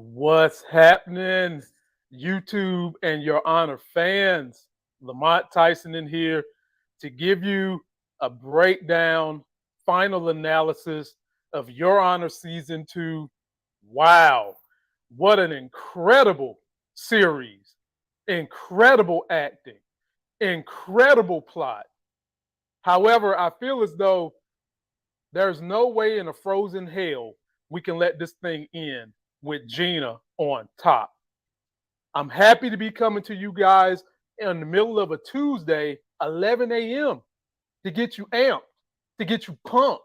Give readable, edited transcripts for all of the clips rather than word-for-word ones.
What's happening, YouTube and Your Honor fans? Lamont Tyson in here to give you a breakdown, final analysis of Your Honor Season 2. Wow, what an incredible series! Incredible acting, incredible plot. However, I feel as though there's no way in a frozen hell we can let this thing end with Gina on top. I'm happy to be coming to you guys in the middle of a Tuesday, 11 a.m., to get you amped, to get you pumped,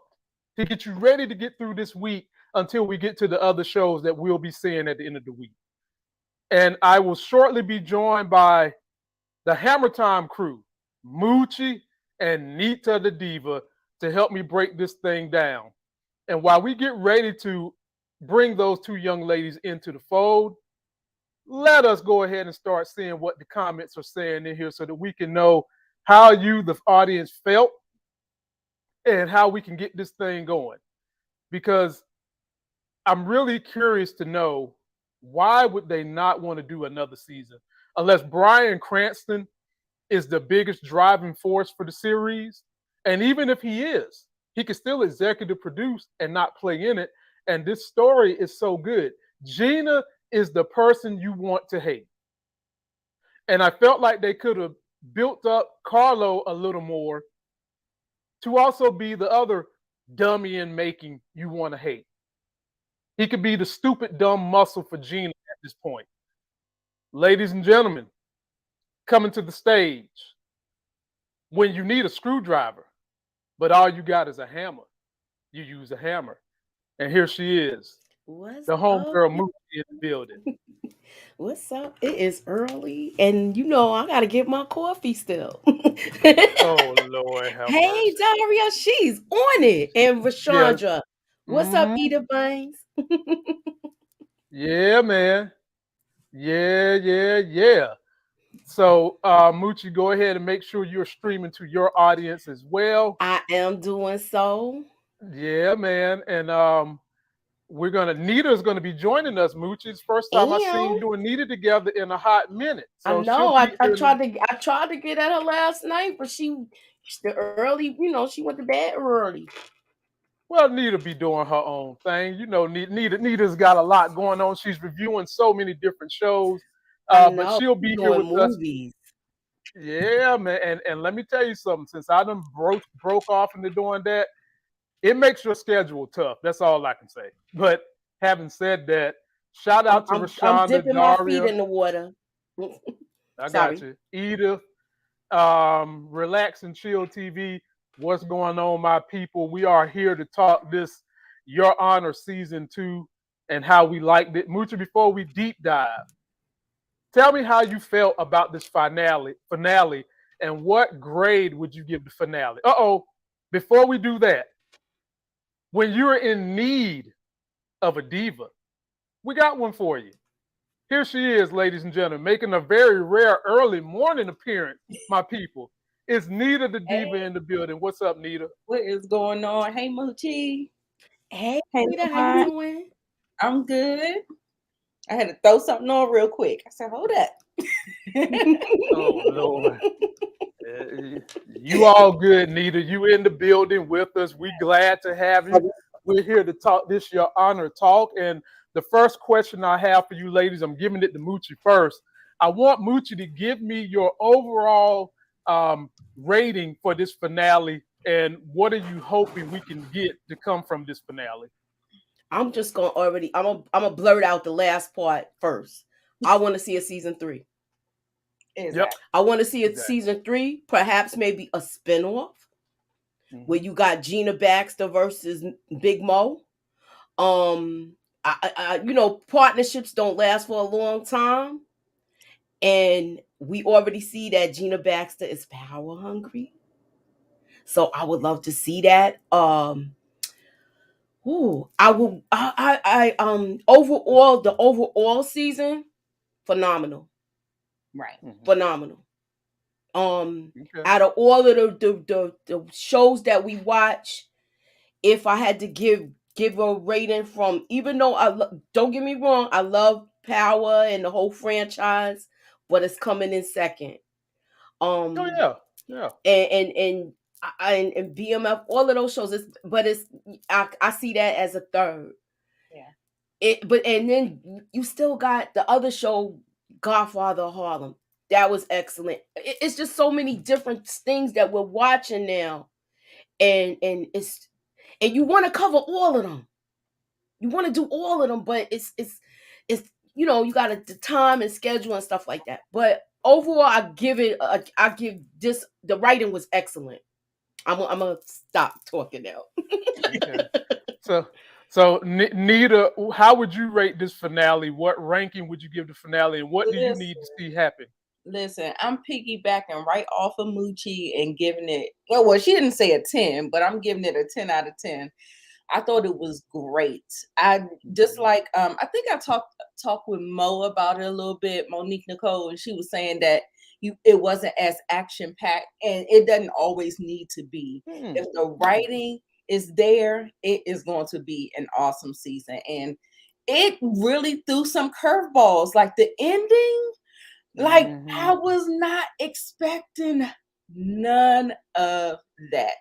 to get you ready to get through this week until we get to the other shows that we'll be seeing at the end of the week. And I will shortly be joined by the Hammer Time crew, Moochie and Nita the Diva, to help me break this thing down. And while we get ready to bring those two young ladies into the fold, let us go ahead and start seeing what the comments are saying in here so that we can know how you, the audience, felt and how we can get this thing going. Because I'm really curious to know, why would they not want to do another season? Unless Bryan Cranston is the biggest driving force for the series. And even if he is, he can still executive produce and not play in it. And this story is so good. Gina is the person you want to hate. And I felt like they could have built up Carlo a little more to also be the other dummy in making you want to hate. He could be the stupid, dumb muscle for Gina at this point. Ladies and gentlemen, coming to the stage, when you need a screwdriver, but all you got is a hammer, you use a hammer. And here she is, the homegirl Moochie in the building. What's up? It is early, and I gotta get my coffee still. Oh, Lord have Hey, mercy. Daria, she's on it. And Yes. Rashandra, what's up, Edith Banks? Yeah, man. Yeah. So, Moochie, go ahead and make sure you're streaming to your audience as well. I am doing so. Yeah, man. And Nita's gonna be joining us, Moochie. It's the first time I've seen And you and Nita together in a hot minute. I So she'll know be I here. tried to get at her last night, but she the early, she went to bed early. Well, Nita be doing her own thing. You know, Nita's got a lot going on. She's reviewing so many different shows. I But know, she'll be here doing with us. movies. Yeah, man. And let me tell you something. Since I done broke off into doing that, it makes your schedule tough. That's all I can say. But having said that, shout out to I'm Rashonda, dipping my feet Daria. in the water. I got Sorry. you. Edith, Relax and Chill TV. What's going on, my people? We are here to talk this Your Honor Season 2 and how we liked it. Moochie, before we deep dive, tell me how you felt about this finale, and what grade would you give the finale? Before we do that, when you're in need of a diva, we got one for you. Here she is, ladies and gentlemen, making a very rare early morning appearance, my people. It's Nita the Diva in the building. What's up, Nita? What is going on? Hey, Moochie. Hey, Hey, Nita, how you doing? I'm good. I had to throw something on real quick. I said, hold up. Oh, Lord. You all good, Nita. You in the building with us. We glad to have you. We're here to talk this Your Honor talk. And the first question I have for you ladies, I'm giving it to Moochie first. I want Moochie to give me your overall rating for this finale, and what are you hoping we can get to come from this finale? I'm just gonna I'm gonna blurt out the last part first. I want to see a season 3. Exactly. Yep. I want to see a season 3, perhaps maybe a spinoff where you got Gina Baxter versus Big Mo. Partnerships don't last for a long time, and we already see that Gina Baxter is power hungry. So I would love to see that. Overall, the overall season, phenomenal. Right. Phenomenal. Out of all of the shows that we watch, if I had to give give a rating from, even though don't get me wrong, I love Power and the whole franchise, but it's coming in second. Oh yeah. And BMF, all of those shows, I see that as a third. Yeah. And then you still got the other show, Godfather of Harlem. That was excellent. It's just so many different things that we're watching now, and you want to cover all of them. You want to do all of them, but it's you know, you got the time and schedule and stuff like that. But overall, I give this, the writing was excellent. I'm gonna stop talking now. Okay. So Nita, how would you rate this finale? What ranking would you give the finale, and what do you need to see happen? Listen, I'm piggybacking right off of Moochie and giving it, well, she didn't say a 10, but I'm giving it a 10 out of 10. I thought it was great. I just like, I think I talked with Mo about it a little bit, Monique Nicole, and she was saying that it wasn't as action packed, and it doesn't always need to be. If the writing is there, it is going to be an awesome season. And it really threw some curveballs, like the ending. Like, I was not expecting none of that.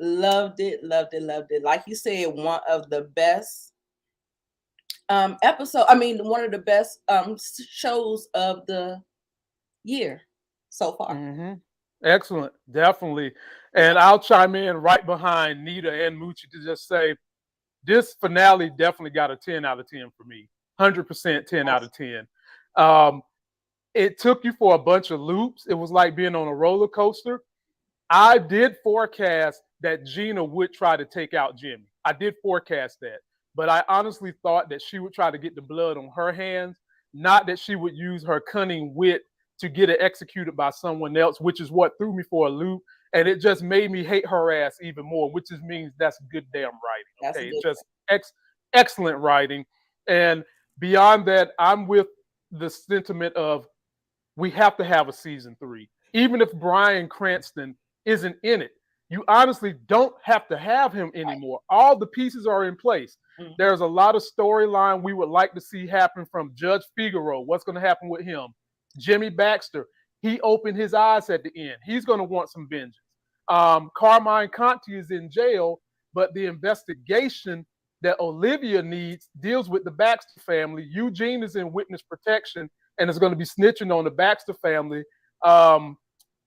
Loved it. Like you said, one of the best episode. I mean, one of the best shows of the year so far. Excellent, definitely. And I'll chime in right behind Nita and Moochie to just say this finale definitely got a 10 out of 10 for me. 100% 10 out of 10. It took you for a bunch of loops. It was like being on a roller coaster. I did forecast that Gina would try to take out Jimmy. I did forecast that. But I honestly thought that she would try to get the blood on her hands, not that she would use her cunning wit to get it executed by someone else, which is what threw me for a loop. And it just made me hate her ass even more, which just means that's good damn writing. Okay, it's just excellent writing. And beyond that, I'm with the sentiment of we have to have a season 3. Even if Bryan Cranston isn't in it, you honestly don't have to have him anymore. All the pieces are in place. There's a lot of storyline we would like to see happen from Judge Figaro. What's going to happen with him? Jimmy Baxter, he opened his eyes at the end. He's going to want some vengeance. Carmine Conti is in jail, but the investigation that Olivia needs deals with the Baxter family. Eugene is in witness protection and is going to be snitching on the Baxter family.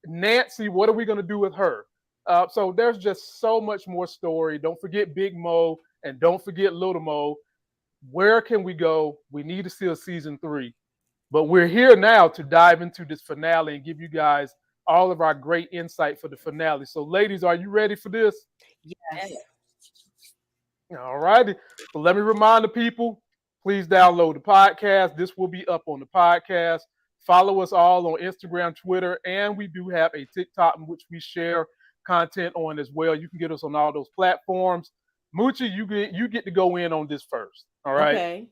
Nancy, what are we going to do with her? So there's just so much more story. Don't forget Big Mo and don't forget Little Mo. Where can we go? We need to see a season 3. But we're here now to dive into this finale and give you guys all of our great insight for the finale. So, ladies, are you ready for this? Yes. All righty. So let me remind the people, please download the podcast. This will be up on the podcast. Follow us all on Instagram, Twitter, and we do have a TikTok in which we share content on as well. You can get us on all those platforms. Moochie, you get to go in on this first. All right. Okay.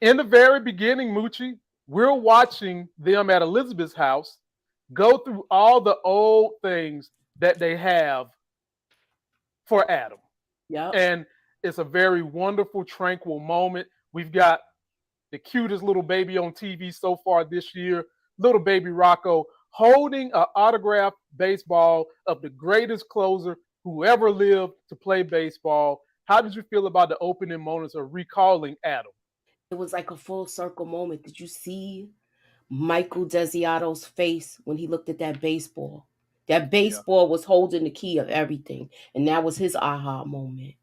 In the very beginning, Moochie, we're watching them at Elizabeth's house go through all the old things that they have for Adam. Yeah. And it's a very wonderful, tranquil moment. We've got the cutest little baby on TV so far this year, little baby Rocco, holding an autographed baseball of the greatest closer who ever lived to play baseball. How did you feel about the opening moments of recalling Adam? It was like a full circle moment. Did you see Michael Desiato's face when he looked at that baseball? That baseball was holding the key of everything. And that was his aha moment.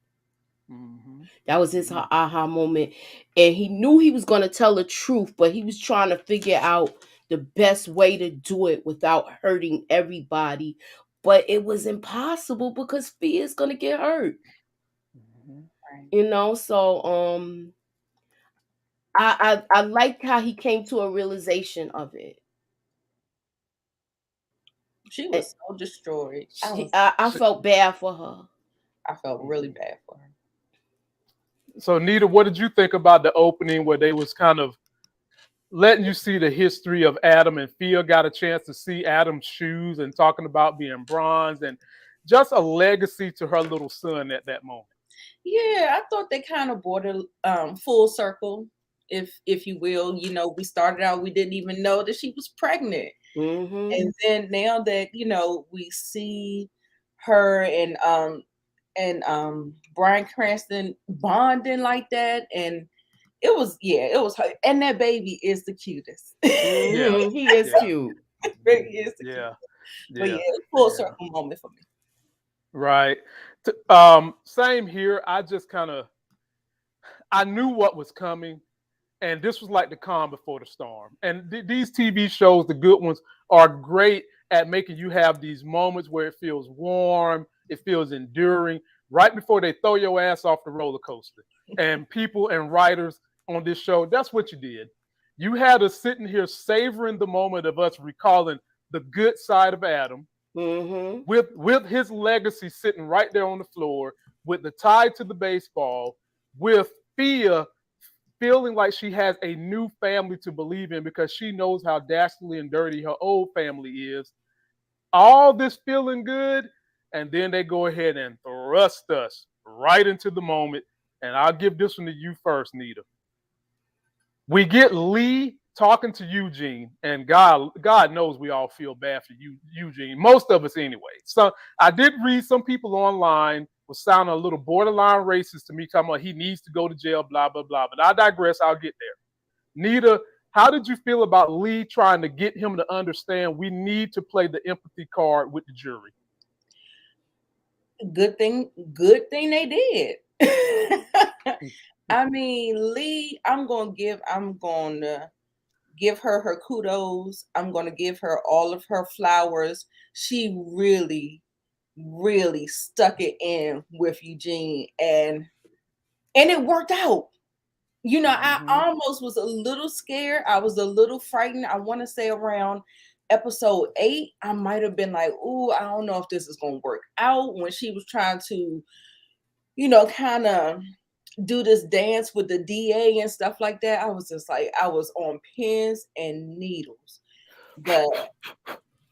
That was his aha moment. And he knew he was going to tell the truth, but he was trying to figure out the best way to do it without hurting everybody. But it was impossible because Fia is going to get hurt. You know, so I liked how he came to a realization of it. She was so destroyed. I felt bad for her. I felt really bad for her. So, Nita, what did you think about the opening where they was kind of letting you see the history of Adam, and Fia got a chance to see Adam's shoes and talking about being bronze and just a legacy to her little son at that moment? Yeah, I thought they kind of brought it full circle, if you will. You know, we started out, we didn't even know that she was pregnant. Mm-hmm. And then now that, you know, we see her and Bryan Cranston bonding like that, and it was her. And that baby is the cutest. Mm-hmm. He is Yeah. cute. Really is the Yeah. cutest. But Yeah. yeah, full Yeah. circle moment for me. Right. Same here. I knew what was coming, and this was like the calm before the storm. And these TV shows, the good ones, are great at making you have these moments where it feels warm, it feels enduring, right before they throw your ass off the roller coaster. And people and writers on this show, that's what you did. You had us sitting here savoring the moment of us recalling the good side of Adam, Mm-hmm. with his legacy sitting right there on the floor, with the tie to the baseball, with Thea feeling like she has a new family to believe in because she knows how dastardly and dirty her old family is. All this feeling good, and then they go ahead and thrust us right into the moment. And I'll give this one to you first, Nita. We get Lee talking to Eugene, and God knows we all feel bad for you, Eugene. Most of us anyway. So I did read some people online was sounding a little borderline racist to me, talking about he needs to go to jail, blah, blah, blah. But I digress. I'll get there. Nita, how did you feel about Lee trying to get him to understand we need to play the empathy card with the jury? Good thing they did. I mean, Lee, I'm gonna give her kudos. I'm gonna give her all of her flowers. She really, really stuck it in with Eugene, and it worked out. You know, I almost was a little scared. I was a little frightened. I want to say around episode 8, I might have been like, "Ooh, I don't know if this is gonna work out." When she was trying to, you know, kind of do this dance with the DA and stuff like that, I was just like, I was on pins and needles. But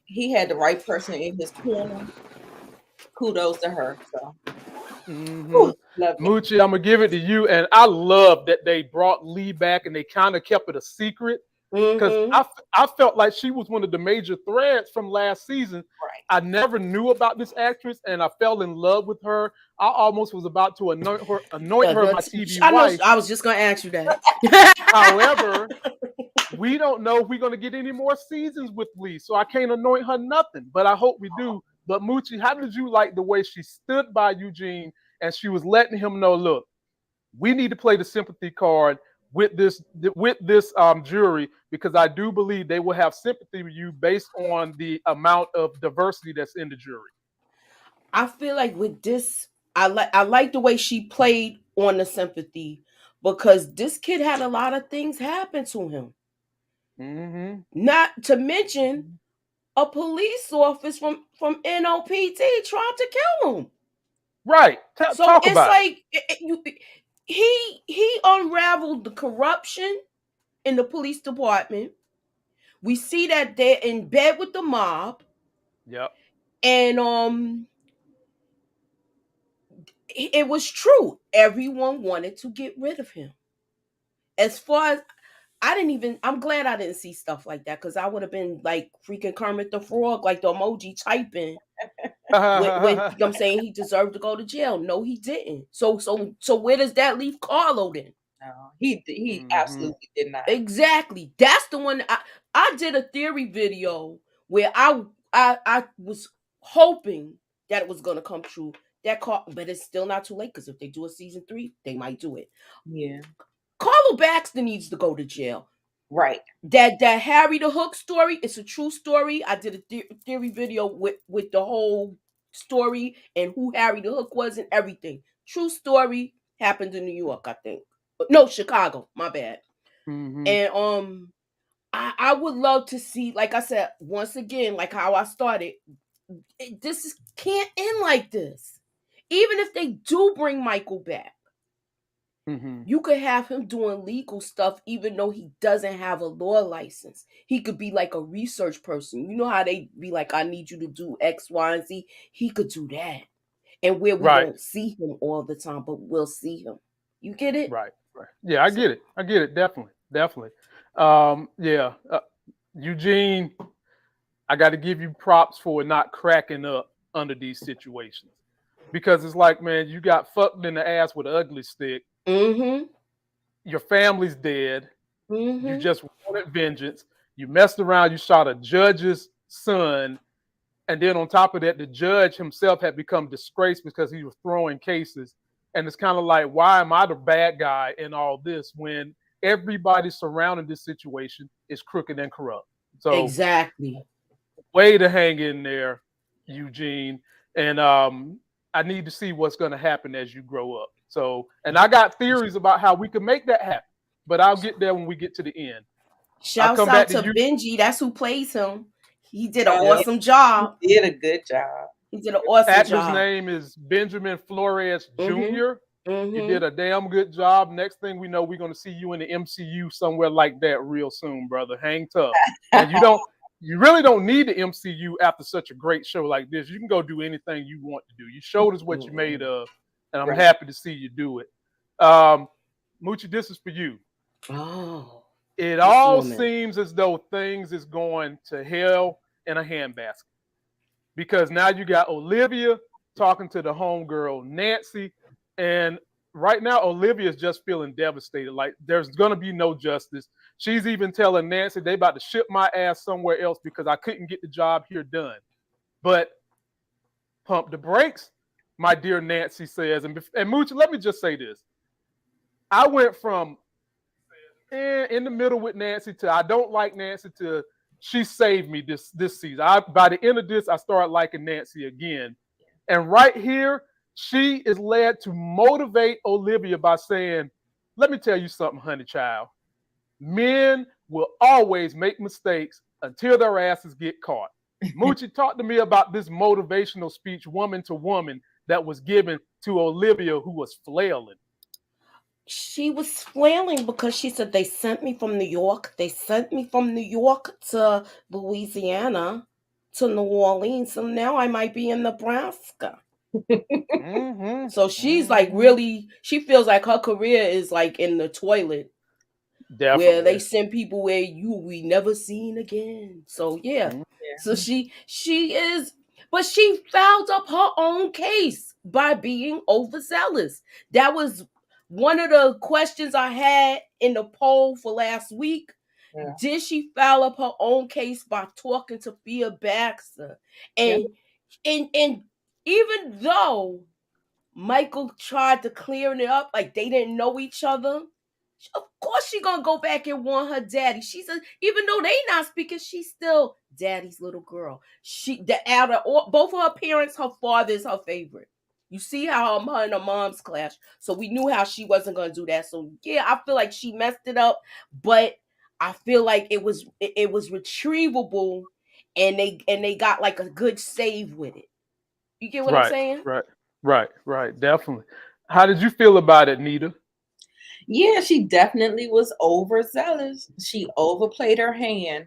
he had the right person in his corner. Kudos to her. So, Mm-hmm. love it. Moochie, I'm gonna give it to you, and I love that they brought Lee back and they kind of kept it a secret because Mm-hmm. I felt like she was one of the major threads from last season. Right. I never knew about this actress, and I fell in love with her. I almost was about to anoint her my TV wife. I was just gonna ask you that. However, we don't know if we're gonna get any more seasons with Lee, so I can't anoint her nothing. But I hope we do. But Moochie, how did you like the way she stood by Eugene and she was letting him know, look, we need to play the sympathy card with this jury because I do believe they will have sympathy with you based on the amount of diversity that's in the jury. I feel like with this, I like the way she played on the sympathy because this kid had a lot of things happen to him. Mm-hmm. Not to mention a police officer from NOPT tried to kill him. Right. So Talk it's about like he unraveled the corruption in the police department. We see that they're in bed with the mob. Yep. And it was true. Everyone wanted to get rid of him. As far as I'm glad I didn't see stuff like that because I would have been like freaking Kermit the Frog, like the emoji typing. when I'm saying he deserved to go to jail. No, he didn't. So where does that leave Carlo then? No, he absolutely did not. Exactly. That's the one. I did a theory video where I was hoping that it was gonna come true. But it's still not too late because if they do a season 3, they might do it. Yeah. Carlo Baxter needs to go to jail. Right. That Harry the Hook story, it's a true story. I did a theory video with the whole story and who Harry the Hook was and everything. True story, happened in New York, I think. No, Chicago, my bad. Mm-hmm. And I would love to see, like I said, once again, like how I started, this can't end like this. Even if they do bring Michael back, you could have him doing legal stuff even though he doesn't have a law license. He could be like a research person. You know how they be like, I need you to do X, Y, and Z? He could do that. and where we Right. won't see him all the time, but we'll see him. You get it? Right. Yeah, I get it. Definitely. Yeah. Eugene, I got to give you props for not cracking up under these situations, because it's like, man, you got fucked in the ass with an ugly stick. Mm-hmm. Your family's dead. Mm-hmm. You just wanted vengeance. You messed around. You shot a judge's son. And then on top of that, the judge himself had become disgraced because he was throwing cases. And it's kind of like, why am I the bad guy in all this when everybody surrounding this situation is crooked and corrupt? So exactly. Way to hang in there, Eugene. And I need to see what's going to happen as you grow up. So, and I got theories about how we can make that happen, but I'll get there when we get to the end. Shouts out to Benji. That's who plays him. He did an awesome job. He did a good job. He did an awesome Actor's job. name is Benjamin Flores Jr. Mm-hmm. You did a damn good job. Next thing we know, we're going to see you in the MCU somewhere like that real soon, brother. Hang tough. And you really don't need the MCU after such a great show like this. You can go do anything you want to do. You showed us what you made of, and I'm happy to see you do it. Moochie, this is for you. Oh. It all seems as though things is going to hell in a handbasket, because now you got Olivia talking to the homegirl Nancy, and right now Olivia is just feeling devastated. Like there's going to be no justice. She's even telling Nancy they about to ship my ass somewhere else because I couldn't get the job here done. But pump the brakes, my dear Nancy says. And Moochie, let me just say this. I went from in the middle with Nancy to I don't like Nancy to she saved me this season. By the end of this, I started liking Nancy again. And right here, she is led to motivate Olivia by saying, let me tell you something, honey child. Men will always make mistakes until their asses get caught. Moochie, talk to me about this motivational speech, woman to woman, that was given to Olivia, who was flailing. She was flailing because she said, they sent me from New York. They sent me from New York to Louisiana to New Orleans. So now I might be in Nebraska. So she's like really, she feels like her career is like in the toilet. Definitely. Where they send people where we never seen again. So yeah. So she is, but she fouled up her own case by being overzealous. That was one of the questions I had in the poll for last week. Yeah. Did she foul up her own case by talking to Fia Baxter? And even though Michael tried to clear it up, like they didn't know each other, of course she gonna go back and want her daddy. She said, even though they not speaking, she's still daddy's little girl. Both of her parents, her father is her favorite. You see how her and her mom's clash. So we knew how she wasn't gonna do that. So yeah, I feel like she messed it up, but I feel like it was retrievable, and they got like a good save with it. You get what I'm saying? Right. Definitely. How did you feel about it, Nita? Yeah, she definitely was overzealous. She overplayed her hand.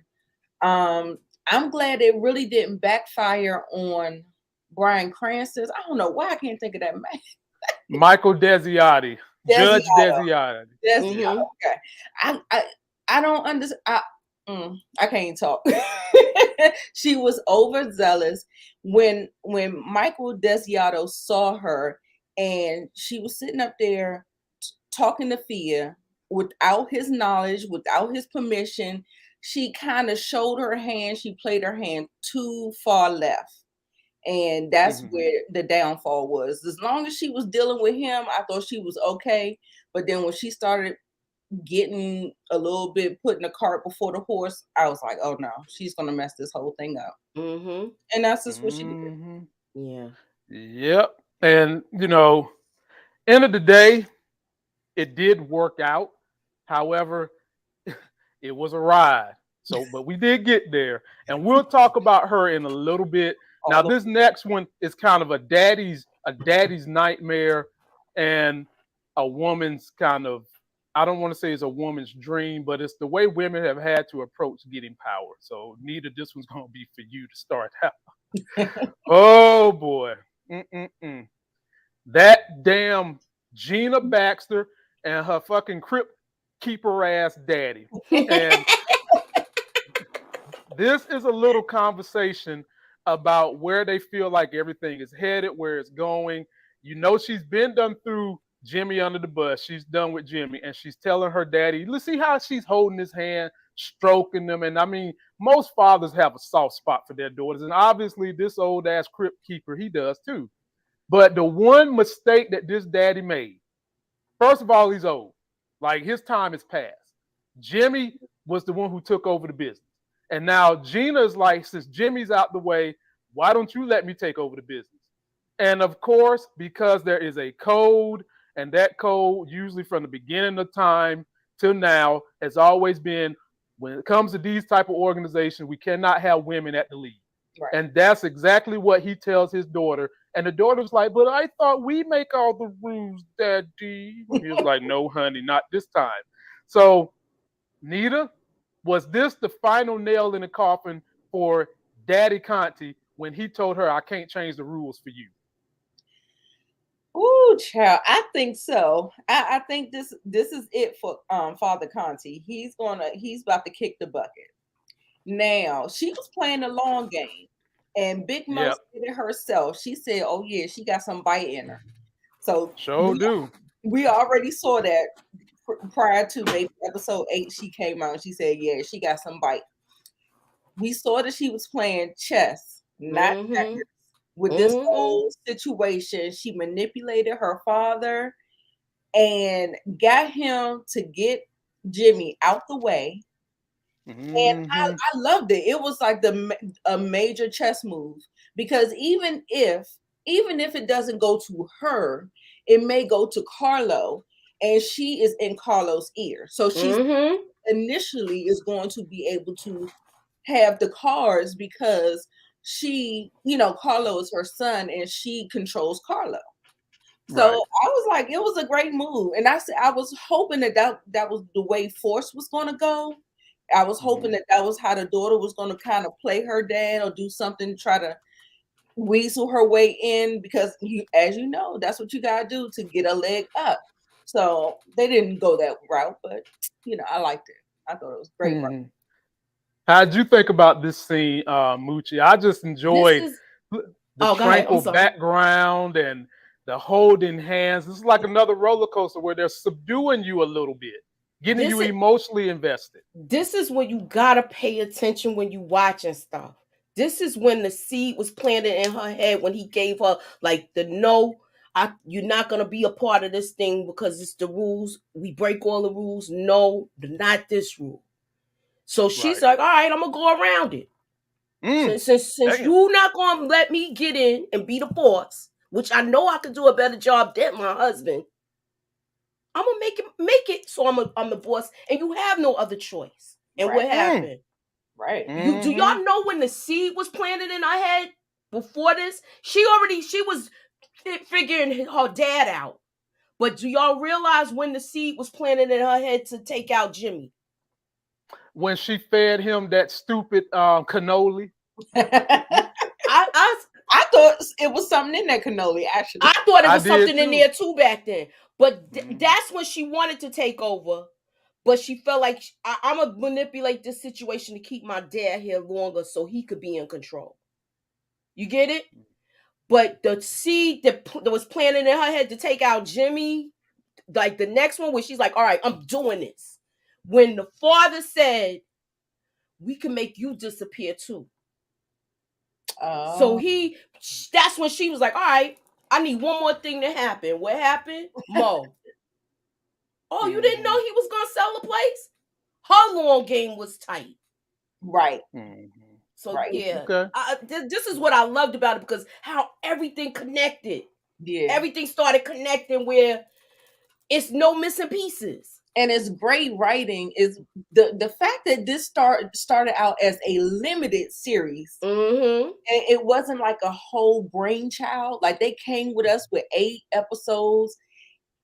I'm glad it really didn't backfire on Bryan Cranston. I don't know why I can't think of that man. Michael Desiati. Judge Desiati. Okay. I don't understand. I can't talk. She was overzealous when Michael Desiato saw her, and she was sitting up there talking to Fia without his knowledge, without his permission. She kind of showed her hand. She played her hand too far left. And that's where the downfall was. As long as she was dealing with him, I thought she was okay. But then when she started getting a little bit putting the cart before the horse, I was like, oh no, she's going to mess this whole thing up. And that's just what she did. Yeah. Yep. And, end of the day, it did work out. However, it was a ride. So, but we did get there, and we'll talk about her in a little bit. Now, this next one is kind of a daddy's nightmare, and a woman's kind of, I don't want to say it's a woman's dream, but it's the way women have had to approach getting power. So, Nita, this one's going to be for you to start out. Oh boy. That damn Gina Baxter and her fucking crypt keeper ass daddy. And this is a little conversation about where they feel like everything is headed, where it's going. You know, she's been done through Jimmy under the bus. She's done with Jimmy, and she's telling her daddy, let's see how she's holding his hand, stroking them. And I mean, most fathers have a soft spot for their daughters. And obviously, this old ass crypt keeper, he does too. But the one mistake that this daddy made, first of all, he's old. Like his time is past. Jimmy was the one who took over the business. And now Gina's like, since Jimmy's out the way, why don't you let me take over the business? And of course, because there is a code, and that code, usually from the beginning of time till now, has always been, when it comes to these type of organizations, we cannot have women at the lead. Right. And that's exactly what he tells his daughter. And the daughter's like, but I thought we make all the rules, Daddy. He was like, no, honey, not this time. So, Nita, was this the final nail in the coffin for Daddy Conti when he told her, I can't change the rules for you? Ooh, child, I think so. I think this is it for Father Conti. He's about to kick the bucket. Now, she was playing the long game, and Big Mo said it herself. She said, oh yeah, she got some bite in her. So we already saw that prior to maybe episode 8. She came out and she said, yeah, she got some bite. We saw that she was playing chess, not checkers. With this whole situation, she manipulated her father and got him to get Jimmy out the way. And I loved it. It was like a major chess move, because even if it doesn't go to her, it may go to Carlo, and she is in Carlo's ear. So she's initially is going to be able to have the cards, because she, Carlo is her son and she controls Carlo. So I was like, it was a great move. And I was hoping that was the way Force was going to go. I was hoping that was how the daughter was going to kind of play her dad or do something, try to weasel her way in, because as you know, that's what you got to do to get a leg up. So they didn't go that route, but I liked it. I thought it was great. How'd you think about this scene, Moochie? I just enjoyed the tranquil background and the holding hands. This is like another roller coaster where they're subduing you a little bit, getting you emotionally invested. This is when you gotta pay attention when you watching stuff. This is when the seed was planted in her head, when he gave her like the no, you're not gonna be a part of this thing because it's the rules. We break all the rules. No, not this rule. So she's like, all right, I'm gonna go around it. Since you're not gonna let me get in and be the boss, which I know I could do a better job than my husband, I'm gonna make it. So I'm the boss, and you have no other choice. And what happened? Do y'all know when the seed was planted in her head before this? She was figuring her dad out. But do y'all realize when the seed was planted in her head to take out Jimmy? When she fed him that stupid cannoli. I thought it was something in that cannoli, actually. I thought it was something in there too back then. But that's when she wanted to take over. But she felt like, I'm going to manipulate this situation to keep my dad here longer so he could be in control. You get it? But the seed that was planted in her head to take out Jimmy, like the next one where she's like, all right, I'm doing this. When the father said, we can make you disappear too. So that's when she was like, all right, I need one more thing to happen. What happened? Mo. Oh, you didn't know he was going to sell the place? Her long game was tight. Right. So, yeah. Okay. This is what I loved about it, because how everything connected. Yeah. Everything started connecting where it's no missing pieces. And it's great writing is the fact that this started out as a limited series. And it wasn't like a whole brainchild. Like, they came with us with 8 episodes.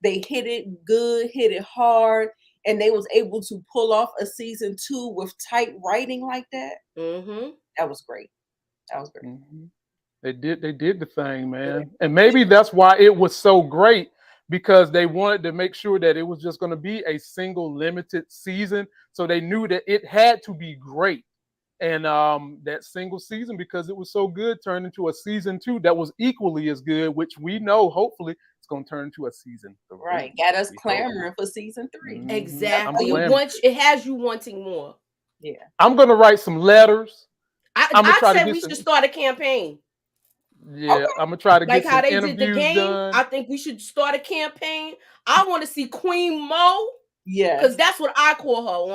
They hit it good, hit it hard, and they was able to pull off a season 2 with tight writing like that. That was great. They did the thing, man. And maybe that's why it was so great, because they wanted to make sure that it was just going to be a single limited season. So they knew that it had to be great. And that single season, because it was so good, turned into a season 2 that was equally as good, which we know hopefully it's going to turn into a season 3. Right. Got us clamoring for season 3. Mhm. Exactly. I'm It has you wanting more. Yeah. I'm going to write some letters. I said we should start a campaign. Yeah, okay. I'm going to try to like get how some they interviews did the game. done. I think we should start a campaign. I want to see Queen Mo. Yeah. Because that's what I call her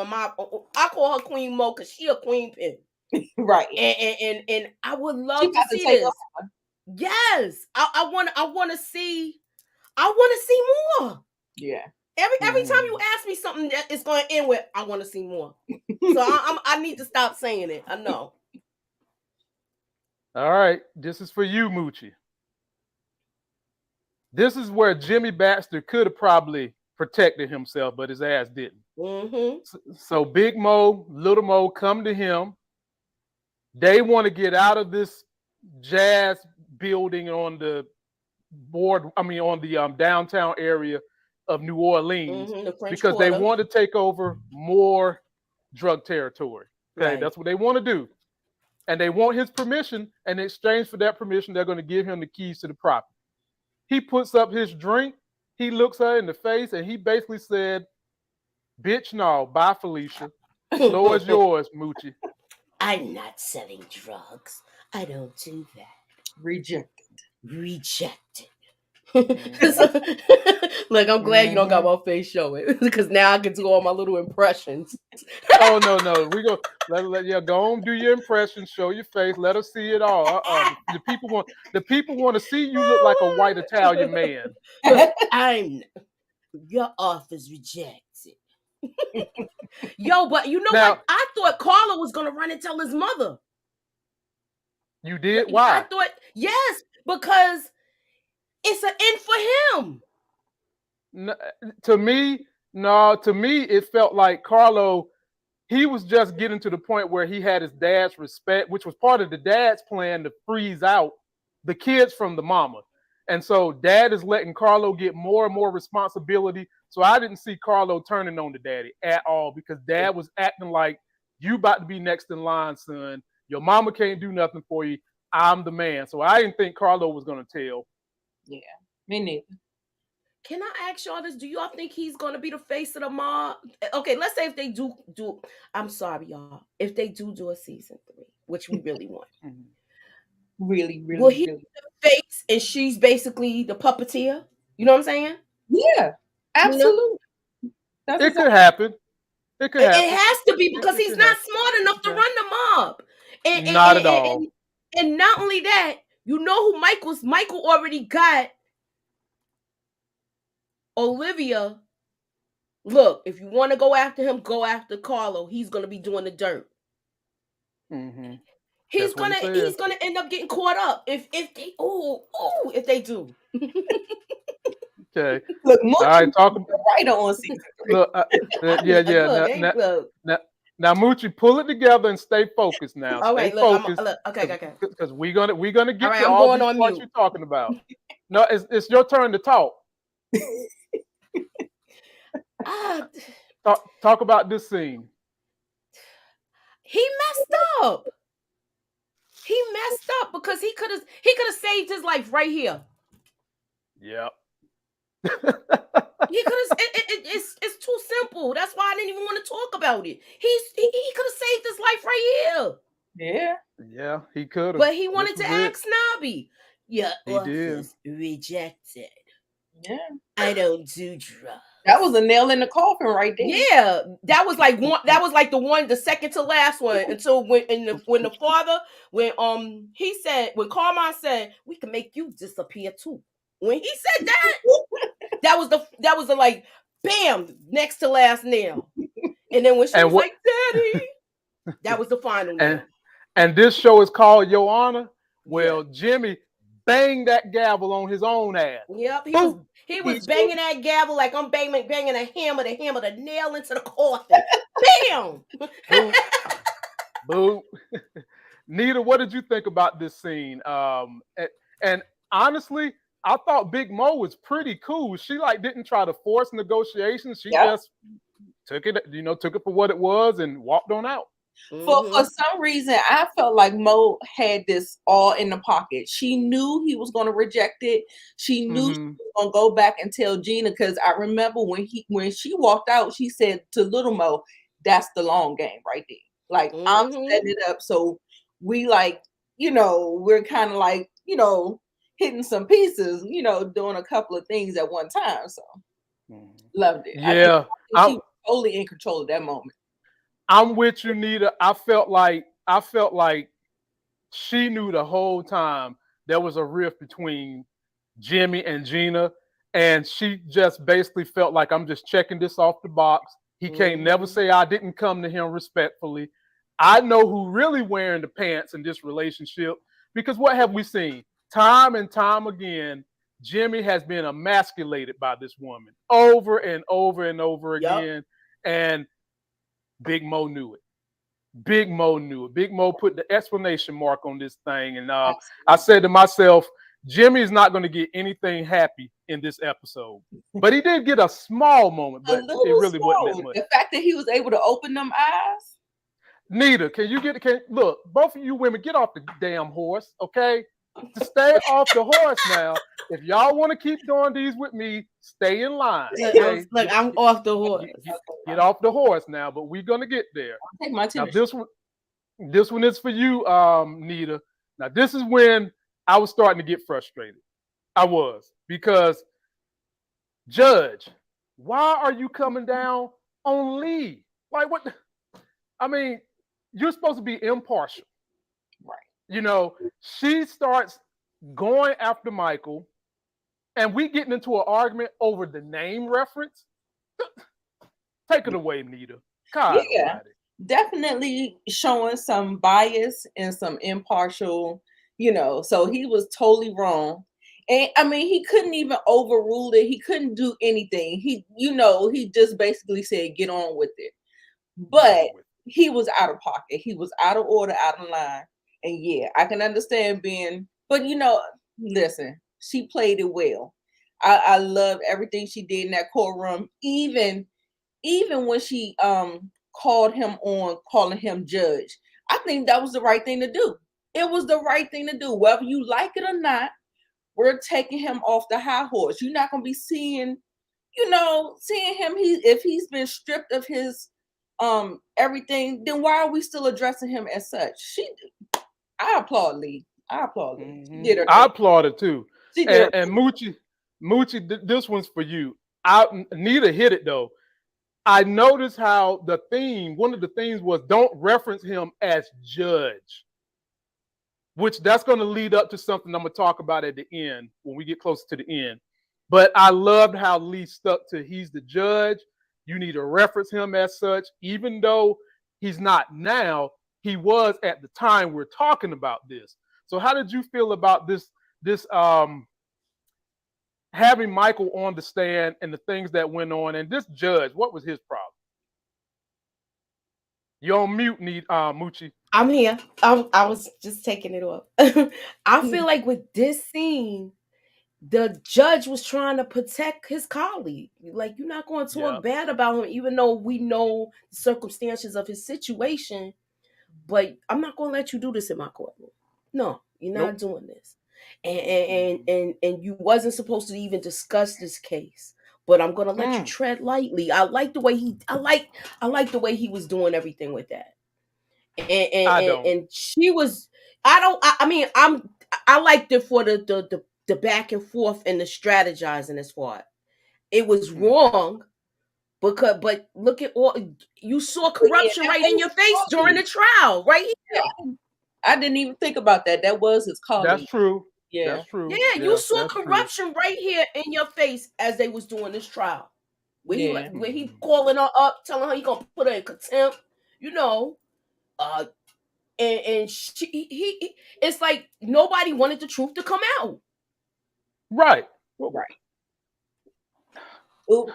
I call her Queen Mo because she a queen pin. Right. And I would love to see this. Yes. I want to see more. Yeah. Every time you ask me something that is going to end with, I want to see more. So I need to stop saying it. I know. All right. This is for you, Moochie. This is where Jimmy Baxter could have probably protected himself, but his ass didn't. Mm-hmm. So Big Mo, Little Mo come to him. They want to get out of this jazz building on the downtown area of New Orleans, because they want to take over more drug territory. Okay, That's what they want to do. And they want his permission. And in exchange for that permission, they're going to give him the keys to the property. He puts up his drink. He looks her in the face, and he basically said, "Bitch, no, bye, Felicia. Floor is yours, Moochie." I'm not selling drugs. I don't do that. Rejected. Look, I'm glad you don't got my face showing, because now I can do all my little impressions. Oh no, we go. Go on, do your impressions, show your face, let us see it all. The people want to see you look like a white Italian man. Your offer's rejected. Yo, but you know what? I thought Carla was gonna run and tell his mother. You did? Why? I thought yes, because it's an end for him. To me, it felt like Carlo, he was just getting to the point where he had his dad's respect, which was part of the dad's plan to freeze out the kids from the mama. And so dad is letting Carlo get more and more responsibility. So I didn't see Carlo turning on the daddy at all, because dad was acting like, you about to be next in line, son. Your mama can't do nothing for you. I'm the man. So I didn't think Carlo was going to tell. Yeah, me neither. Can I ask y'all this? Do y'all think he's going to be the face of the mob? Okay, let's say if they do, I'm sorry, y'all. If they do a season 3, which we really want. Really, will he be the face and she's basically the puppeteer? You know what I'm saying? Yeah, absolutely. It could happen. It has to be, because he's not smart enough to run the mob. Not at all. And not only that, you know who Michael already got Olivia. Look, if you want to go after him, go after Carlo. He's gonna be doing the dirt. Mm-hmm. He's gonna end up getting caught up if they do. Okay. Look, all right, talking right on season 3. Look, now, Moochie, pull it together and stay focused now. All right, okay. Because we're gonna get to all these parts you're talking about. No, it's your turn to talk. Talk about this scene. He messed up. Because he could have saved his life right here. Yep. He could have. It's too simple. That's why I didn't even want to talk about it. He could have saved his life right here. Yeah, he could have. But he wanted to act snobby. Yeah, he did. Rejected. Yeah, I don't do drugs. That was a nail in the coffin right there. Yeah, that was like one. That was like the second to last one. Until when Carmine said, "We can make you disappear too." When he said that was the like, bam, next to last nail. And then when she was like, "Daddy," that was the final nail. And this show is called Your Honor. Well, Jimmy banged that gavel on his own ass. Yep, he was banging that gavel like I'm banging a hammer to hammer the nail into the coffin. Bam! Boo. Nita, what did you think about this scene? And honestly, I thought Big Mo was pretty cool. She like didn't try to force negotiations. She just took it, took it for what it was and walked on out. For some reason, I felt like Mo had this all in the pocket. She knew he was going to reject it. She knew she was going to go back and tell Gina, because I remember when she walked out, she said to Little Mo, "That's the long game right there. Like I'm setting it up, so we we're kind of like hitting some pieces, doing a couple of things at one time." So loved it. Yeah, I think she was totally in control of that moment. I'm with you, Nita. I felt like she knew the whole time there was a rift between Jimmy and Gina, and she just basically felt like, I'm just checking this off the box. He can't never say I didn't come to him respectfully. I know who really wearing the pants in this relationship, because what have we seen? Time and time again, Jimmy has been emasculated by this woman over and over and over again, and Big Mo knew it. Big Mo knew it. Big Mo put the exclamation mark on this thing. And I said to myself, Jimmy's not going to get anything happy in this episode. But he did get a small moment, but it really wasn't that much. The fact that he was able to open them eyes. Nita, look, both of you women, get off the damn horse, okay? To stay off the horse now. If y'all want to keep doing these with me, stay in line. Okay? Look, I'm off the horse. Get off the horse now, but we're gonna get there. I'll take my now this one is for you, Nita. Now this is when I was starting to get frustrated. I was, because Judge, why are you coming down on Lee? Like what? I mean, you're supposed to be impartial. She starts going after Michael, and we getting into an argument over the name reference. Take it away, Nita. God, definitely showing some bias and some impartial, so he was totally wrong. And I mean, he couldn't even overrule it. He couldn't do anything. He just basically said, get on with it. But he was out of pocket. He was out of order, out of line. And yeah, I can understand but listen, she played it well. I love everything she did in that courtroom, even when she calling him judge. I think that was the right thing to do. It was the right thing to do. Whether you like it or not, we're taking him off the high horse. You're not gonna be seeing him. If he's been stripped of his everything, then why are we still addressing him as such? I applaud Lee. I applaud Lee. I applaud it too. And Moochie, this one's for you. Nita hit it though. I noticed how one of the themes was, don't reference him as judge, which that's going to lead up to something I'm going to talk about at the end when we get closer to the end. But I loved how Lee stuck to, he's the judge. You need to reference him as such, even though he's not now. He was at the time we're talking about this. So how did you feel about this having Michael on the stand and the things that went on, and this judge, what was his problem? You're on mute, Moochie. I'm here. I was just taking it off. I feel like with this scene, the judge was trying to protect his colleague. Like, you're not going to talk bad about him, even though we know the circumstances of his situation. But I'm not going to let you do this in my courtroom. No, you're not doing this. And you wasn't supposed to even discuss this case. But I'm going to let you tread lightly. I like the way I like the way he was doing everything with that. And she was. I liked it for the back and forth and the strategizing as far. It was wrong. But look at all you saw corruption right in your face during the trial, right here. I didn't even think about that. That was his colleague. That's true. Yeah, that's true. Yeah, you saw corruption right here in your face as they was doing this trial. Where he calling her up, telling her he gonna put her in contempt, and he it's like nobody wanted the truth to come out. Right. Ooh,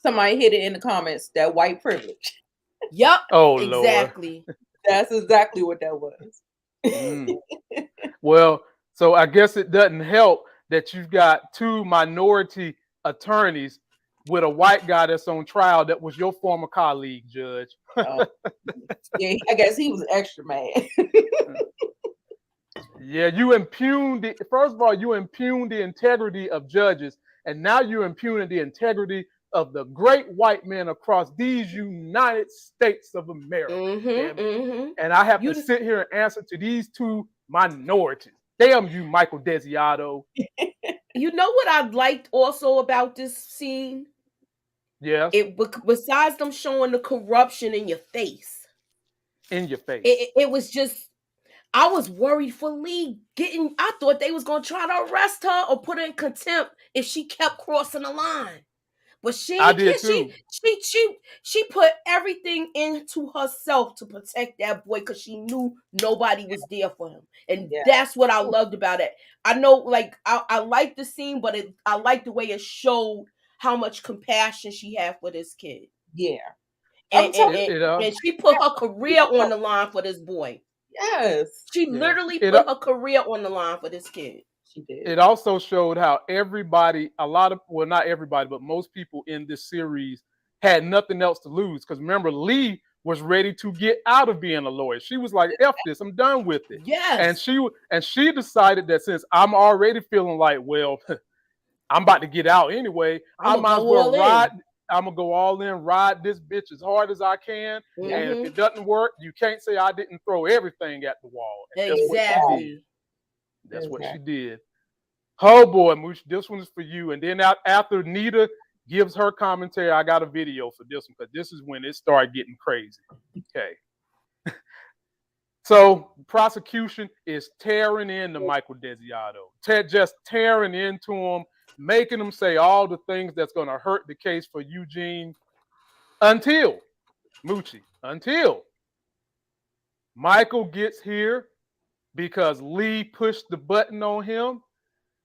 somebody hit it in the comments. That white privilege. Yep. Oh, exactly. Lord. That's exactly what that was. Mm. Well, so I guess it doesn't help that you've got two minority attorneys with a white guy that's on trial that was your former colleague, Judge. Yeah, I guess he was extra mad. Yeah, you impugn the first of all, you impugn the integrity of judges, and now you're impugning the integrity of the great white men across these United States of America. Damn it. And I have to sit here and answer to these two minorities. Damn you, Michael Desiato. You know what I liked also about this scene? Yes. Besides them showing the corruption in your face. In your face. It was just, I was worried for Lee I thought they was going to try to arrest her or put her in contempt if she kept crossing the line. But she put everything into herself to protect that boy because she knew nobody was there for him. And that's what I loved about it. I know, like, I like the scene, but I like the way it showed how much compassion she had for this kid. Yeah. And she put her career on the line for this boy. Yes. She literally put her career on the line for this kid. She did. It also showed how everybody, not everybody, but most people in this series had nothing else to lose. Because remember, Lee was ready to get out of being a lawyer. She was like, F this, I'm done with it. Yes. And she decided that since I'm already feeling like, well, I'm about to get out anyway, I might as well ride. I'm going to go all in, ride this bitch as hard as I can. Mm-hmm. And if it doesn't work, you can't say I didn't throw everything at the wall. Exactly. That's what she did. Oh boy, Mooch, this one is for you. And then after Nita gives her commentary, I got a video for this one because this is when it started getting crazy. Okay. So prosecution is tearing into Michael Desiato. Just tearing into him, making him say all the things that's going to hurt the case for Eugene until Michael gets here because Lee pushed the button on him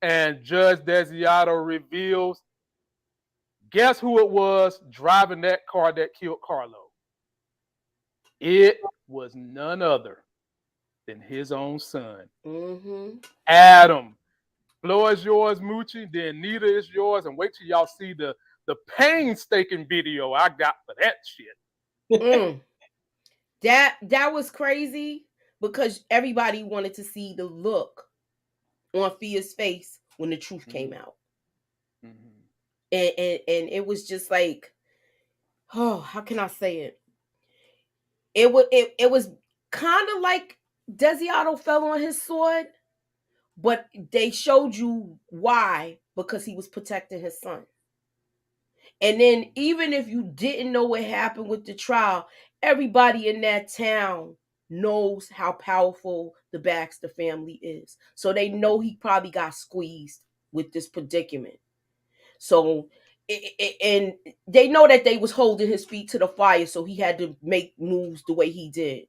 and Judge Desiato reveals, guess who it was driving that car that killed Carlo? It was none other than his own son, Adam. Floor is yours, Moochie. Then Nita is yours. And wait till y'all see the painstaking video I got for that shit. That was crazy because everybody wanted to see the look on Fia's face when the truth came out. And it was just like, oh, how can I say it? It was kind of like Desiato fell on his sword, but they showed you why, because he was protecting his son. And then even if you didn't know what happened with the trial, everybody in that town knows how powerful the Baxter family is. So they know he probably got squeezed with this predicament. So, and they know that they was holding his feet to the fire, so he had to make moves the way he did.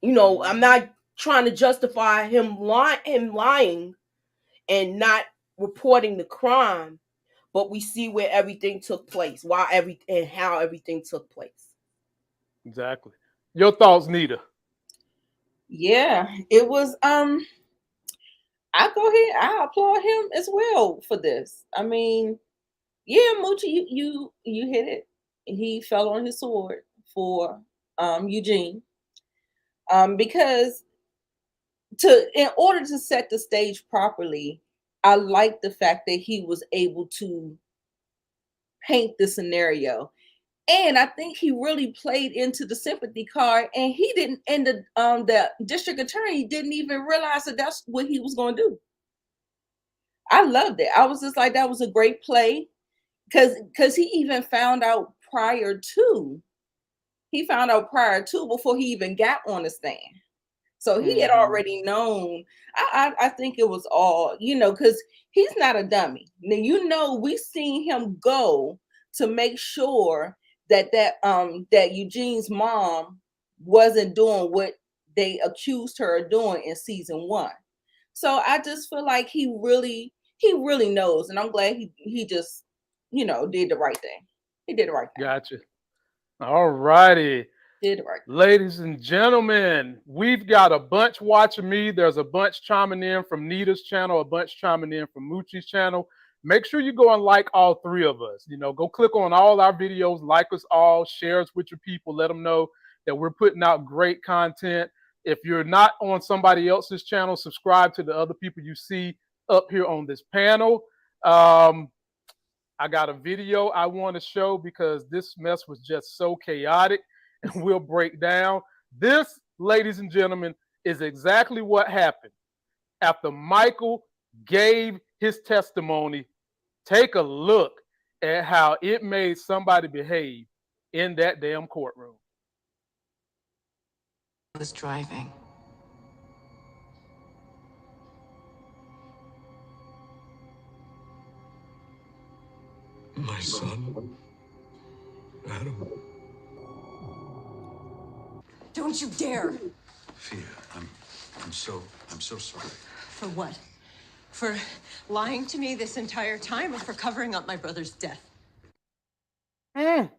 You know, I'm not trying to justify him lying and not reporting the crime, but we see where everything took place, and how everything took place. Exactly. Your thoughts, Nita? Yeah, it was. I go ahead. I applaud him as well for this. I mean, yeah, Moochie, you hit it. He fell on his sword for Eugene, because in order to set the stage properly, I like the fact that he was able to paint the scenario. And I think he really played into the sympathy card, and he didn't. And the district attorney didn't even realize that that's what he was going to do. I loved it. I was just like, that was a great play, because he even found out prior to before he even got on the stand. So he had already known. I think it was all, because he's not a dummy. Now, we've seen him go to make sure that Eugene's mom wasn't doing what they accused her of doing in season 1. So I just feel like he really knows, and I'm glad he just did the right thing. He did the right thing. Gotcha. All righty. Did right. Ladies and gentlemen, we've got a bunch watching me. There's a bunch chiming in from Nita's channel, a bunch chiming in from Moochie's channel. Make sure you go and like all three of us. You know, go click on all our videos, like us all, share us with your people, let them know that we're putting out great content. If you're not on somebody else's channel, subscribe to the other people you see up here on this panel. I got a video I want to show because this mess was just so chaotic, and we'll break down. This, ladies and gentlemen, is exactly what happened after Michael gave his testimony. Take a look at how it made somebody behave in that damn courtroom. I was driving. My son, Adam. Don't you dare! Fia, I'm so sorry. For what? For lying to me this entire time or for covering up my brother's death? I'm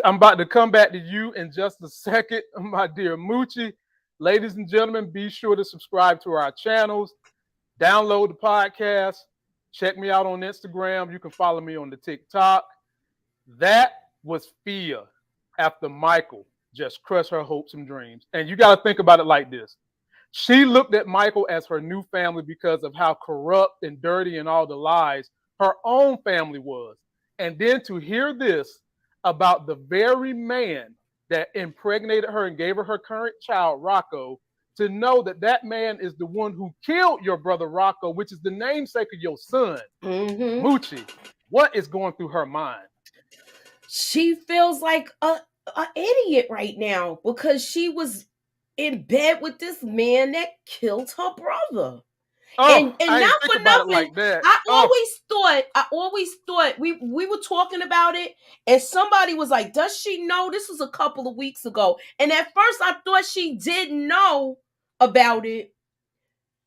about to come back to you in just a second, my dear Moochie. Ladies and gentlemen, be sure to subscribe to our channels, download the podcast, check me out on Instagram. You can follow me on the TikTok. That was Fia after Michael just crushed her hopes and dreams. And you got to think about it like this. She looked at Michael as her new family because of how corrupt and dirty and all the lies her own family was. And then to hear this about the very man that impregnated her and gave her her current child, Rocco, to know that that man is the one who killed your brother Rocco, which is the namesake of your son, Moochie, what is going through her mind? She feels like a idiot right now because she was in bed with this man that killed her brother. Oh, and I not think for about nothing. it like that. I always thought we were talking about it, and somebody was like, "Does she know?" This was a couple of weeks ago, and at first I thought she didn't know about it,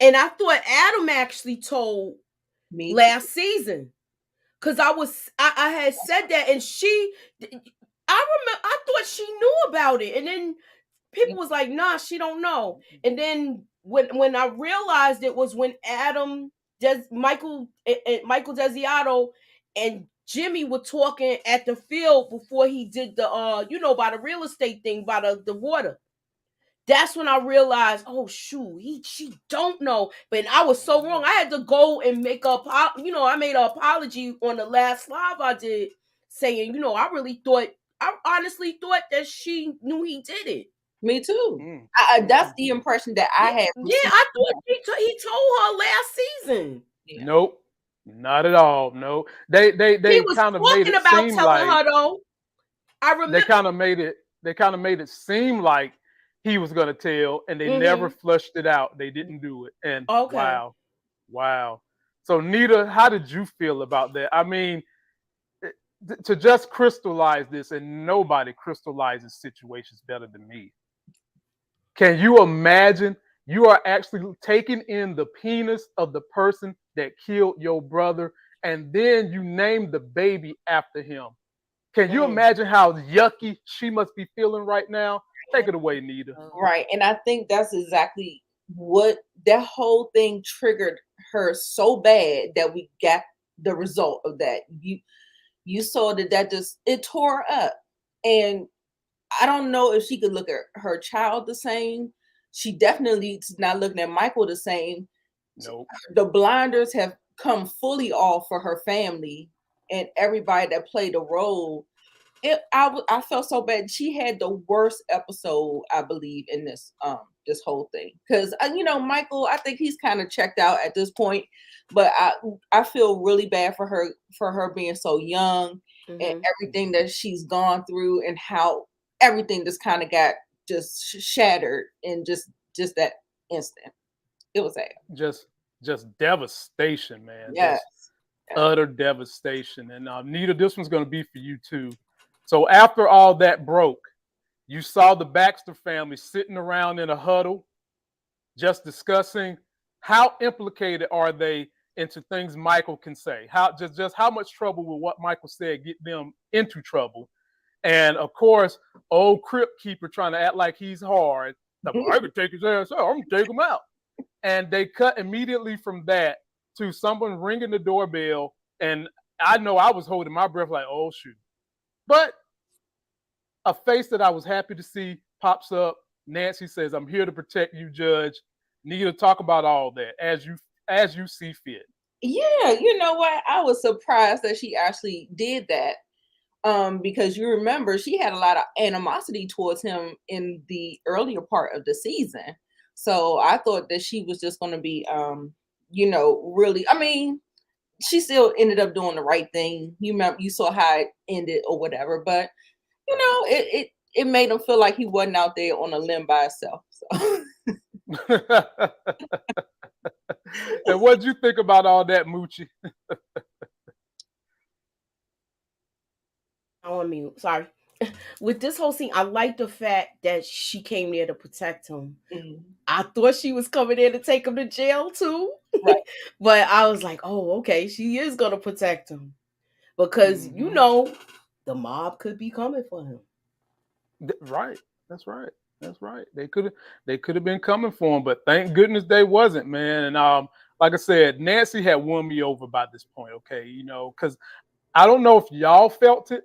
and I thought Adam actually told me last season, because I had said that, and I thought she knew about it, and then people was like, "Nah, she don't know," and then when I realized it was when Michael Desiato and Jimmy were talking at the field before he did the by the real estate thing, by the water. That's when I realized, oh shoot, she don't know. But I was so wrong. I had to go and make up. I made an apology on the last live I did, saying, I honestly thought that she knew he did it. Me too. That's the impression that I had. Yeah, I thought he told her last season. Yeah. Nope, not at all. No, they kind of made it seem like her though. I remember they kind of made it seem like he was gonna tell, and they never flushed it out. They didn't do it, and wow. So Nita, how did you feel about that? I mean, to just crystallize this, and nobody crystallizes situations better than me. Can you imagine you are actually taking in the penis of the person that killed your brother, and then you name the baby after him? Can you imagine how yucky she must be feeling right now? Take it away, Nita. Right. And I think that's exactly what that whole thing triggered her so bad that we got the result of that. You saw that just, it tore her up. And I don't know if she could look at her child the same. She definitely is not looking at Michael the same. Nope. The blinders have come fully off for her family and everybody that played a role. I felt so bad. She had the worst episode, I believe, in this whole thing. Because Michael, I think he's kind of checked out at this point. But I feel really bad for her being so young and everything that she's gone through, and how everything just kind of got just shattered in just that instant. It was sad. Just devastation, man. Yes. Utter devastation. And Nita, this one's going to be for you too. So after all that broke, you saw the Baxter family sitting around in a huddle, just discussing how implicated are they into things Michael can say. How much trouble will what Michael said get them into trouble? And of course, old Crypt Keeper trying to act like he's hard. Like, I could take his ass out. I'm gonna take him out. And they cut immediately from that to someone ringing the doorbell. And I know I was holding my breath like, oh shoot. But a face that I was happy to see pops up. Nancy says, I'm here to protect you, Judge. Need to talk about all that as you see fit. Yeah, you know what? I was surprised that she actually did that. Because you remember she had a lot of animosity towards him in the earlier part of the season. So I thought that she was just going to be, really, I mean, she still ended up doing the right thing. You remember, you saw how it ended or whatever, but it made him feel like he wasn't out there on a limb by himself. So. And what did you think about all that, Moochie? On me, sorry. With this whole scene, I like the fact that she came there to protect him. Mm-hmm. I thought she was coming there to take him to jail too. Right. But I was like, oh, okay, she is gonna protect him. Because the mob could be coming for him. Right. That's right. That's right. They could have been coming for him, but thank goodness they wasn't, man. And like I said, Nancy had won me over by this point, okay, because I don't know if y'all felt it,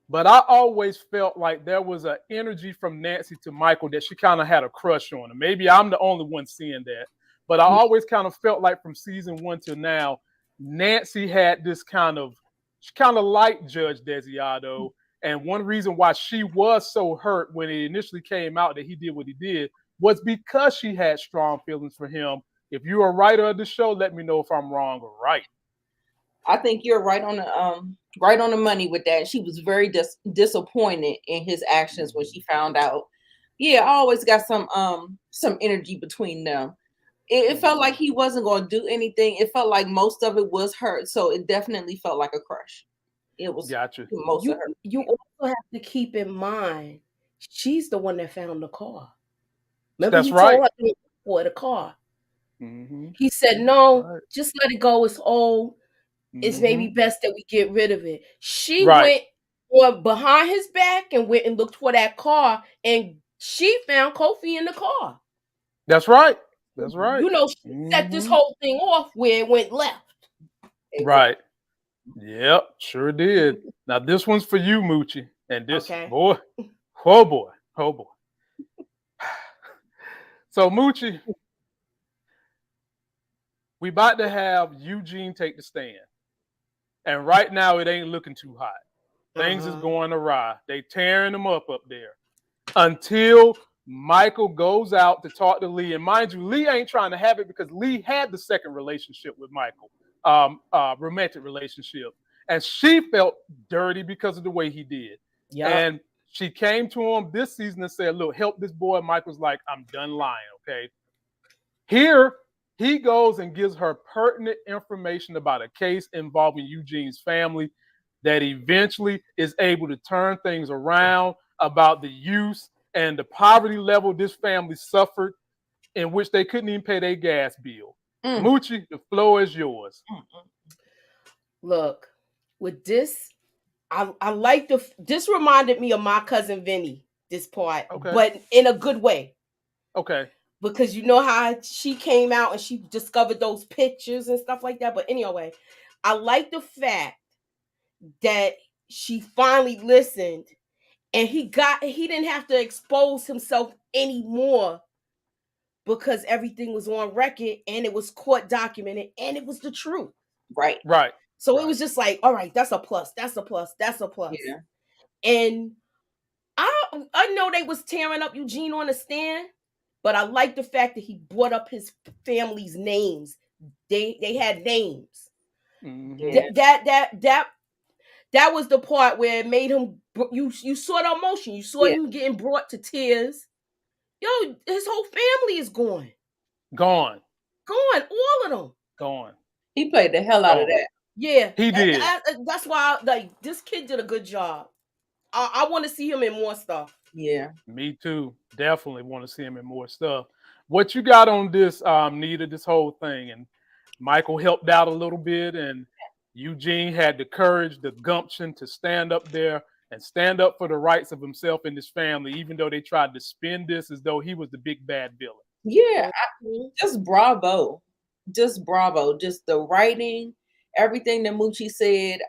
but I always felt like there was an energy from Nancy to Michael that she kind of had a crush on him. Maybe I'm the only one seeing that, but I always kind of felt like from season 1 till now, Nancy had this she kind of liked Judge Desiato. And one reason why she was so hurt when it initially came out that he did what he did was because she had strong feelings for him. If you're a writer of the show, let me know if I'm wrong or right. I think you're right on the money with that. She was very disappointed in his actions when she found out. Yeah, I always got some energy between them. It felt like he wasn't going to do anything. It felt like most of it was hurt, so it definitely felt like a crush. It was gotcha. Most of her. You also have to keep in mind she's the one that found the car. Remember, That's he right. told her for the car. Mm-hmm. He said, "No, just let it go. It's old. It's maybe best that we get rid of it." She went behind his back and went and looked for that car, and she found Kofi in the car. That's right. That's right. She set this whole thing off where it went left. Right. Yep, sure did. Now this one's for you, Moochie. And this boy, oh boy. So Moochie, we about to have Eugene take the stand. And right now it ain't looking too hot. Things is going awry. They tearing them up there. Until Michael goes out to talk to Lee. And mind you, Lee ain't trying to have it because Lee had the second relationship with Michael. Romantic relationship, and she felt dirty because of the way he did. Yeah. And she came to him this season and said, look, help this boy. Michael's like, I'm done lying, okay? Here, he goes and gives her pertinent information about a case involving Eugene's family that eventually is able to turn things around about the use and the poverty level this family suffered, in which they couldn't even pay their gas bill. Moochie, the floor is yours. Look, with this, I like this reminded me of My Cousin Vinny, this part, but in a good way. Okay. Because you know how she came out and she discovered those pictures and stuff like that. But anyway, I like the fact that she finally listened and he didn't have to expose himself anymore. Because everything was on record and it was court documented and it was the truth. Right. So it was just like, all right, that's a plus. That's a plus. That's a plus. Yeah. And I know they was tearing up Eugene on the stand, but I like the fact that he brought up his family's names. They had names. Mm-hmm. That was the part where it made him. You saw the emotion. You saw him getting brought to tears. Yo, his whole family is gone. Gone. All of them. Gone. He played the hell out of that. Yeah. He did. That's why, this kid did a good job. I want to see him in more stuff. Yeah. Me too. Definitely want to see him in more stuff. What you got on this, Nita, this whole thing? And Michael helped out a little bit, and Eugene had the courage, the gumption to stand up there and stand up for the rights of himself and his family, even though they tried to spin this as though he was the big bad villain. Yeah, just bravo. Just bravo. Just the writing, everything that Moochie said.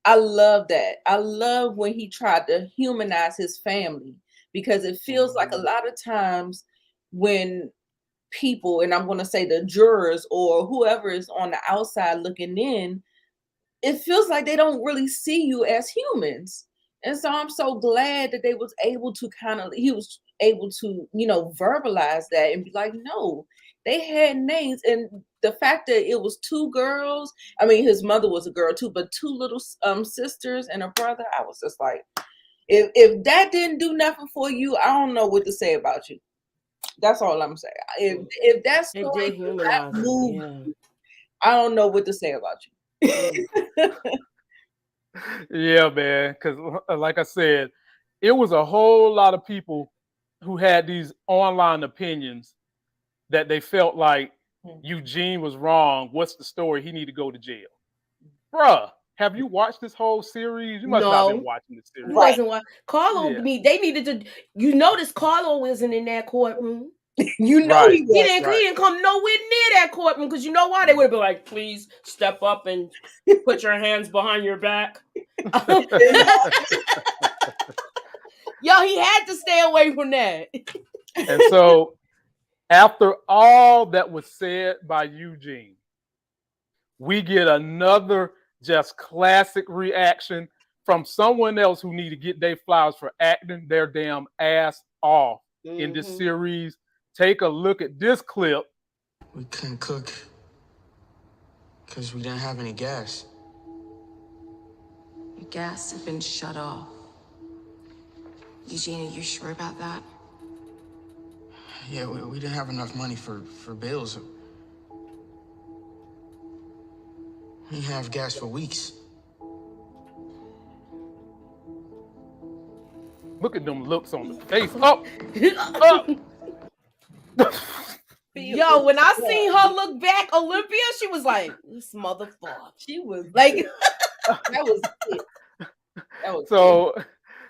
I love that. I love when he tried to humanize his family, because it feels like a lot of times when people, and I'm going to say the jurors or whoever is on the outside looking in, it feels like they don't really see you as humans. And so I'm so glad that he was able to verbalize that and be like, no, they had names. And the fact that it was two girls, I mean, his mother was a girl too, but two little sisters and a brother, I was just like, if that didn't do nothing for you, I don't know what to say about you. That's all I'm saying. If that story did not move, I don't know what to say about you. Yeah, man, because like I said, it was a whole lot of people who had these online opinions that they felt like Eugene was wrong. What's the story? He need to go to jail. Bruh, have you watched this whole series? You must not have been watching the series. Wasn't watching. Carlo, they needed to. You notice Carlo wasn't in that courtroom. You know, he didn't come nowhere near that courtroom, because you know why? They would have been like, please step up and put your hands behind your back. Yo, he had to stay away from that. And so after all that was said by Eugene, we get another just classic reaction from someone else who need to get their flowers for acting their damn ass off in this series. Take a look at this clip. We couldn't cook because we didn't have any gas. The gas had been shut off. Eugene, are you sure about that? Yeah, we didn't have enough money for bills. We didn't have gas for weeks. Look at them looks on the face. Up, up. Yo, when I seen her look back, Olympia, she was like, "This motherfucker." She was like, that was it. That was so.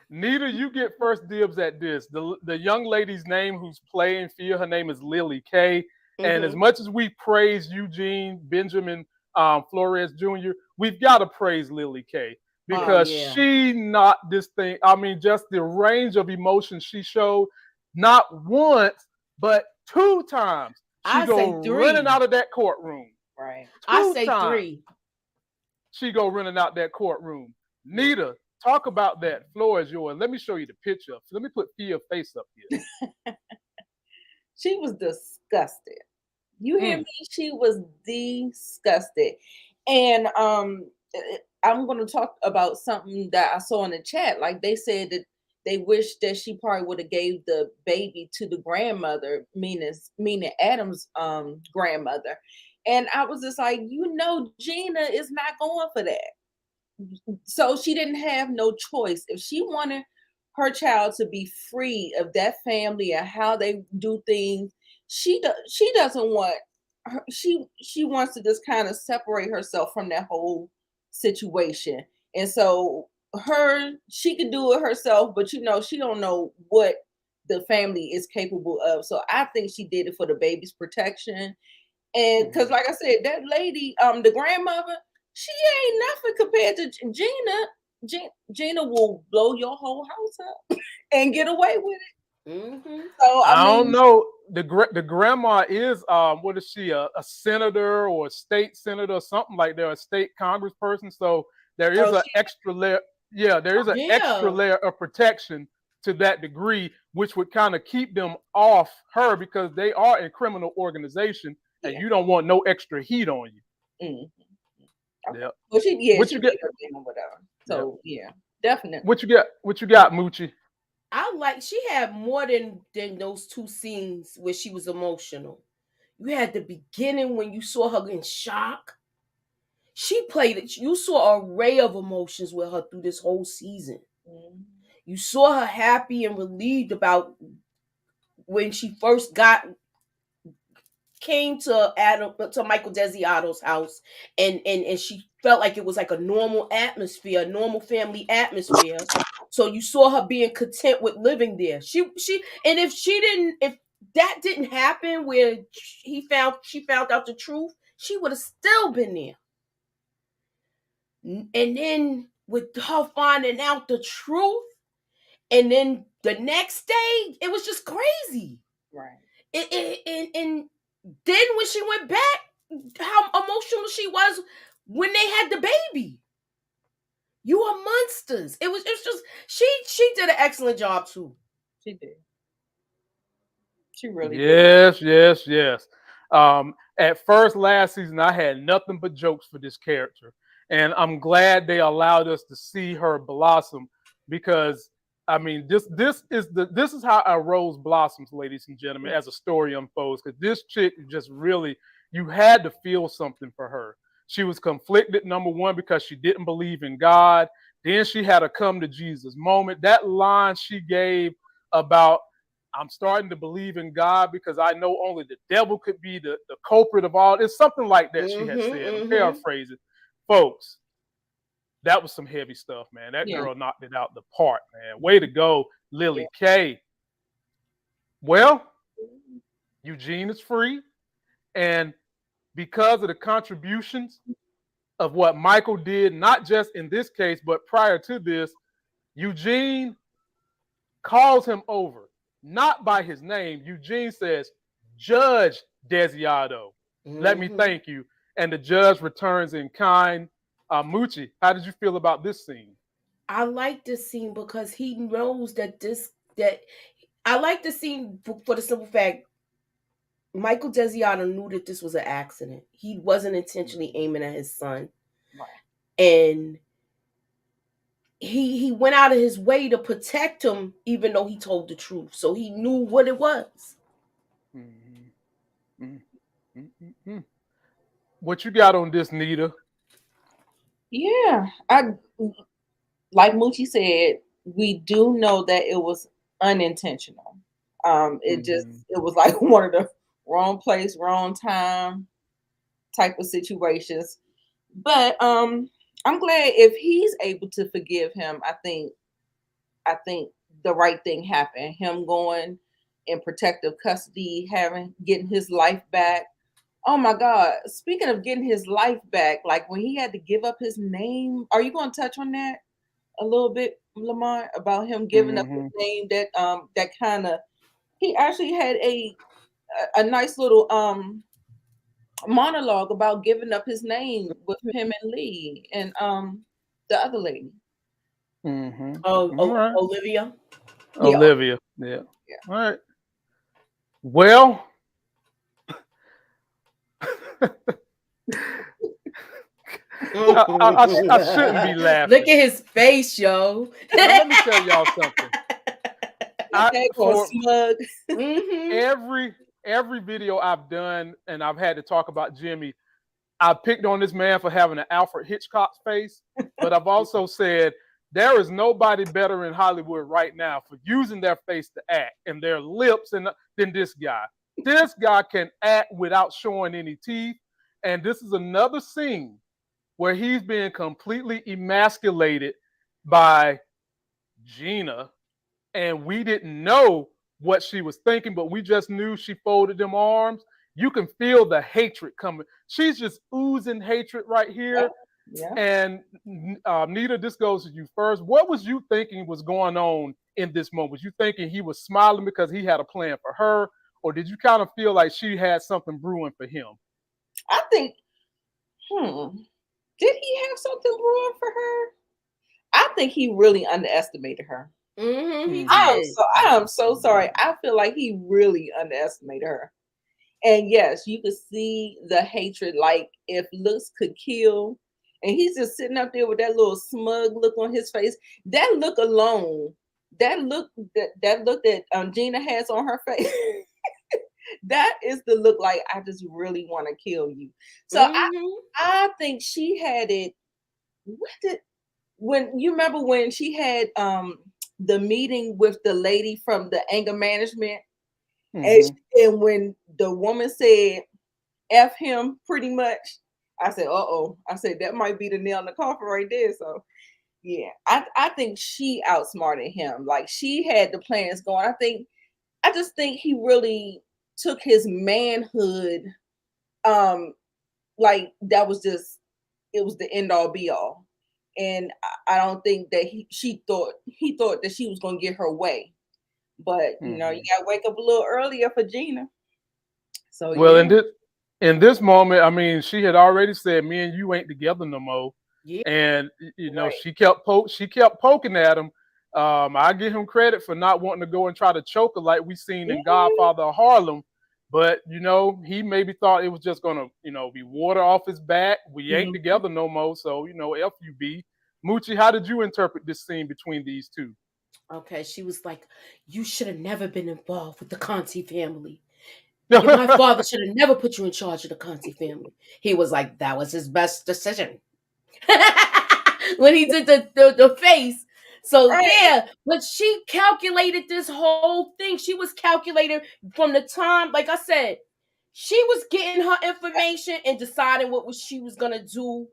Nita, you get first dibs at this. The young lady's name who's playing Fia, her name is Lily Kay. And as much as we praise Eugene Benjamin Flores Jr., we've got to praise Lily Kay, because she knocked this thing. I mean, just the range of emotions she showed, not once, but 2 times. She go running out of that courtroom. Right. I say 3. She go running out that courtroom. Nita, talk about that. Floor is yours. Let me show you the picture. Let me put Fia's face up here. She was disgusted. You hear me? She was disgusted. And I'm going to talk about something that I saw in the chat. Like, they said that they wish that she probably would have gave the baby to the grandmother, meaning Adam's grandmother. And I was just like, Gina is not going for that. So she didn't have no choice. If she wanted her child to be free of that family and how they do things, she doesn't want her, she wants to just kind of separate herself from that whole situation. And so she can do it herself, but she don't know what the family is capable of. So I think she did it for the baby's protection. And because, like I said, that lady, the grandmother, she ain't nothing compared to Gina. Gina will blow your whole house up and get away with it. So I don't know. The grandma is what is she, a senator or a state senator or something like that, a state congressperson. So there is an extra layer. Yeah, there is an extra layer of protection to that degree, which would kind of keep them off her, because they are a criminal organization, and you don't want no extra heat on you. Yeah. Well, she did whatever. So definitely. What you got, Moochie? She had more than those 2 scenes where she was emotional. You had the beginning when you saw her in shock. She played it. You saw an array of emotions with her through this whole season. You saw her happy and relieved about when she first got came to Michael Desiato's house, and she felt like it was like a normal atmosphere, a normal family atmosphere. So you saw her being content with living there. She and if that didn't happen where she found out the truth, she would have still been there. And then with her finding out the truth, and then the next day, it was just crazy. Right. And then when she went back, how emotional she was when they had the baby. You are monsters. It was just she did an excellent job too. She did. She really did. Yes. At first last season, I had nothing but jokes for this character, and I'm glad they allowed us to see her blossom, because I mean, this is how a rose blossoms, ladies and gentlemen, as a story unfolds. Because this chick just really, you had to feel something for her. She was conflicted, number one, because she didn't believe in God. Then she had a come to Jesus moment. That line she gave about, I'm starting to believe in God because I know only the devil could be the culprit of all. It's something like that she had said. I'm paraphrasing. Folks, that was some heavy stuff, man. That girl knocked it out the park, man. Way to go, Lily K. Well, Eugene is free. And because of the contributions of what Michael did, not just in this case, but prior to this, Eugene calls him over, not by his name. Eugene says, Judge Desiato, let me thank you. And the judge returns in kind. Moochie, how did you feel about this scene? I like this scene because he knows that I like the scene for the simple fact Michael Desiato knew that this was an accident. He wasn't intentionally aiming at his son. Right. And he went out of his way to protect him, even though he told the truth. So he knew what it was. What you got on this, Nita? Yeah, like Moochie said, we do know that it was unintentional. It was like one of the wrong place, wrong time type of situations. But I'm glad if he's able to forgive him. I think the right thing happened. Him going in protective custody, getting his life back. Oh my God. Speaking of getting his life back, like when he had to give up his name, are you going to touch on that a little bit, Lamont, about him giving up his name? That kind of, he actually had a nice little monologue about giving up his name with him and Lee and the other lady. Right. Olivia. Olivia. Yeah. All right. Well, I shouldn't be laughing. Look at his face, yo. Let me tell y'all something. Smug. Every video I've done, and I've had to talk about Jimmy, I picked on this man for having an Alfred Hitchcock face, but I've also said there is nobody better in Hollywood right now for using their face to act and their lips than this guy. This guy can act without showing any teeth. And this is another scene where he's being completely emasculated by Gina. And we didn't know what she was thinking, but we just knew she folded them arms. You can feel the hatred coming. She's just oozing hatred right here. Yeah. And Nita, this goes to you first. What was you thinking was going on in this moment? Was you thinking he was smiling because he had a plan for her? Or did you kind of feel like she had something brewing for him? I think, did he have something brewing for her? I think he really underestimated her. I am so sorry. I feel like he really underestimated her. And yes, you could see the hatred, like if looks could kill. And he's just sitting up there with that little smug look on his face. That look alone, that look that Gina has on her face, that is the look like I just really want to kill you. So I think she had it. When you remember when she had the meeting with the lady from the anger management, and when the woman said, F him pretty much. I said, uh-oh. I said, that might be the nail in the coffin right there. So, yeah, I think she outsmarted him. Like, she had the plans going. I just think he really took his manhood, like that was just, it was the end all be all. And I don't think that he thought that she was going to get her way. But, you know, you got to wake up a little earlier for Gina. So, Well, yeah. in this moment, I mean, she had already said, "Me and you ain't together no more." Yeah. And you know, Right. she kept poking at him. I give him credit for not wanting to go and try to choke her like we seen in Godfather of Harlem. But you know, he maybe thought it was just gonna, you know, be water off his back. We ain't together no more, so you know, FUB. Moochie, how did you interpret this scene between these two? Okay, she was like, "You should have never been involved with the Conti family. My father should have never put you in charge of the Conti family." He was like, "That was his best decision." When he did the face. So Right. yeah, but she calculated this whole thing. She was calculating from the time, like I said, she was getting her information and deciding what she was gonna do.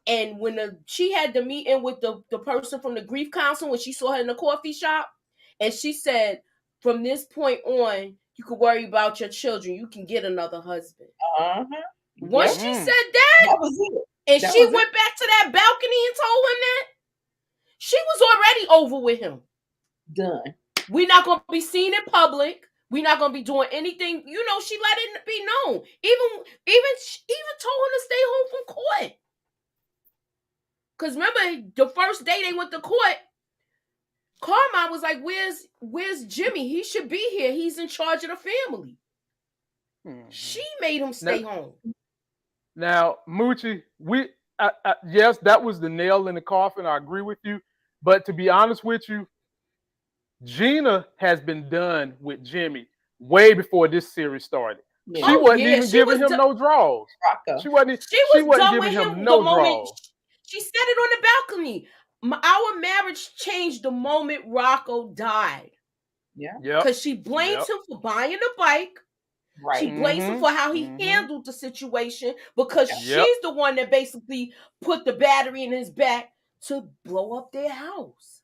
And when she had the meeting with the person from the grief council, when she saw her in the coffee shop, and she said, from this point on, you can worry about your children. You can get another husband. Uh-huh. Once Yep. she said that, That was it. and That she was it. went back to that balcony and told him that, she was already over with him. Done. We're not going to be seen in public. We're not going to be doing anything. You know, she let it be known. Even told him to stay home from court. Because remember, the first day they went to court, Carmine was like, where's Jimmy? He should be here. He's in charge of the family. She made him stay home. Now, Moochie, yes, that was the nail in the coffin. I agree with you. But to be honest with you, Gina has been done with Jimmy way before this series started. Yeah. She wasn't even she giving was him no draws. Rocco. She wasn't done giving with him no the moment draws. she said it on the balcony. Our marriage changed the moment Rocco died. Yeah. Because she blames him for buying the bike. Right. She blames him for how he handled the situation, because she's the one that basically put the battery in his back to blow up their house.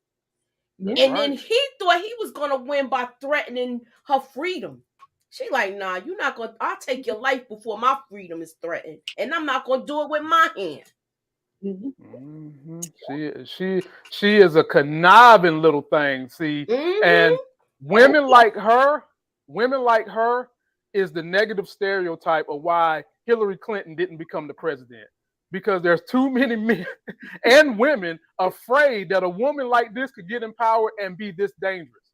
Yeah. And then he thought he was going to win by threatening her freedom. She like, nah, you're not going to, I'll take your life before my freedom is threatened. And I'm not going to do it with my hand. She is a conniving little thing, see. And women like her is the negative stereotype of why Hillary Clinton didn't become the president. Because there's too many men and women afraid that a woman like this could get in power and be this dangerous.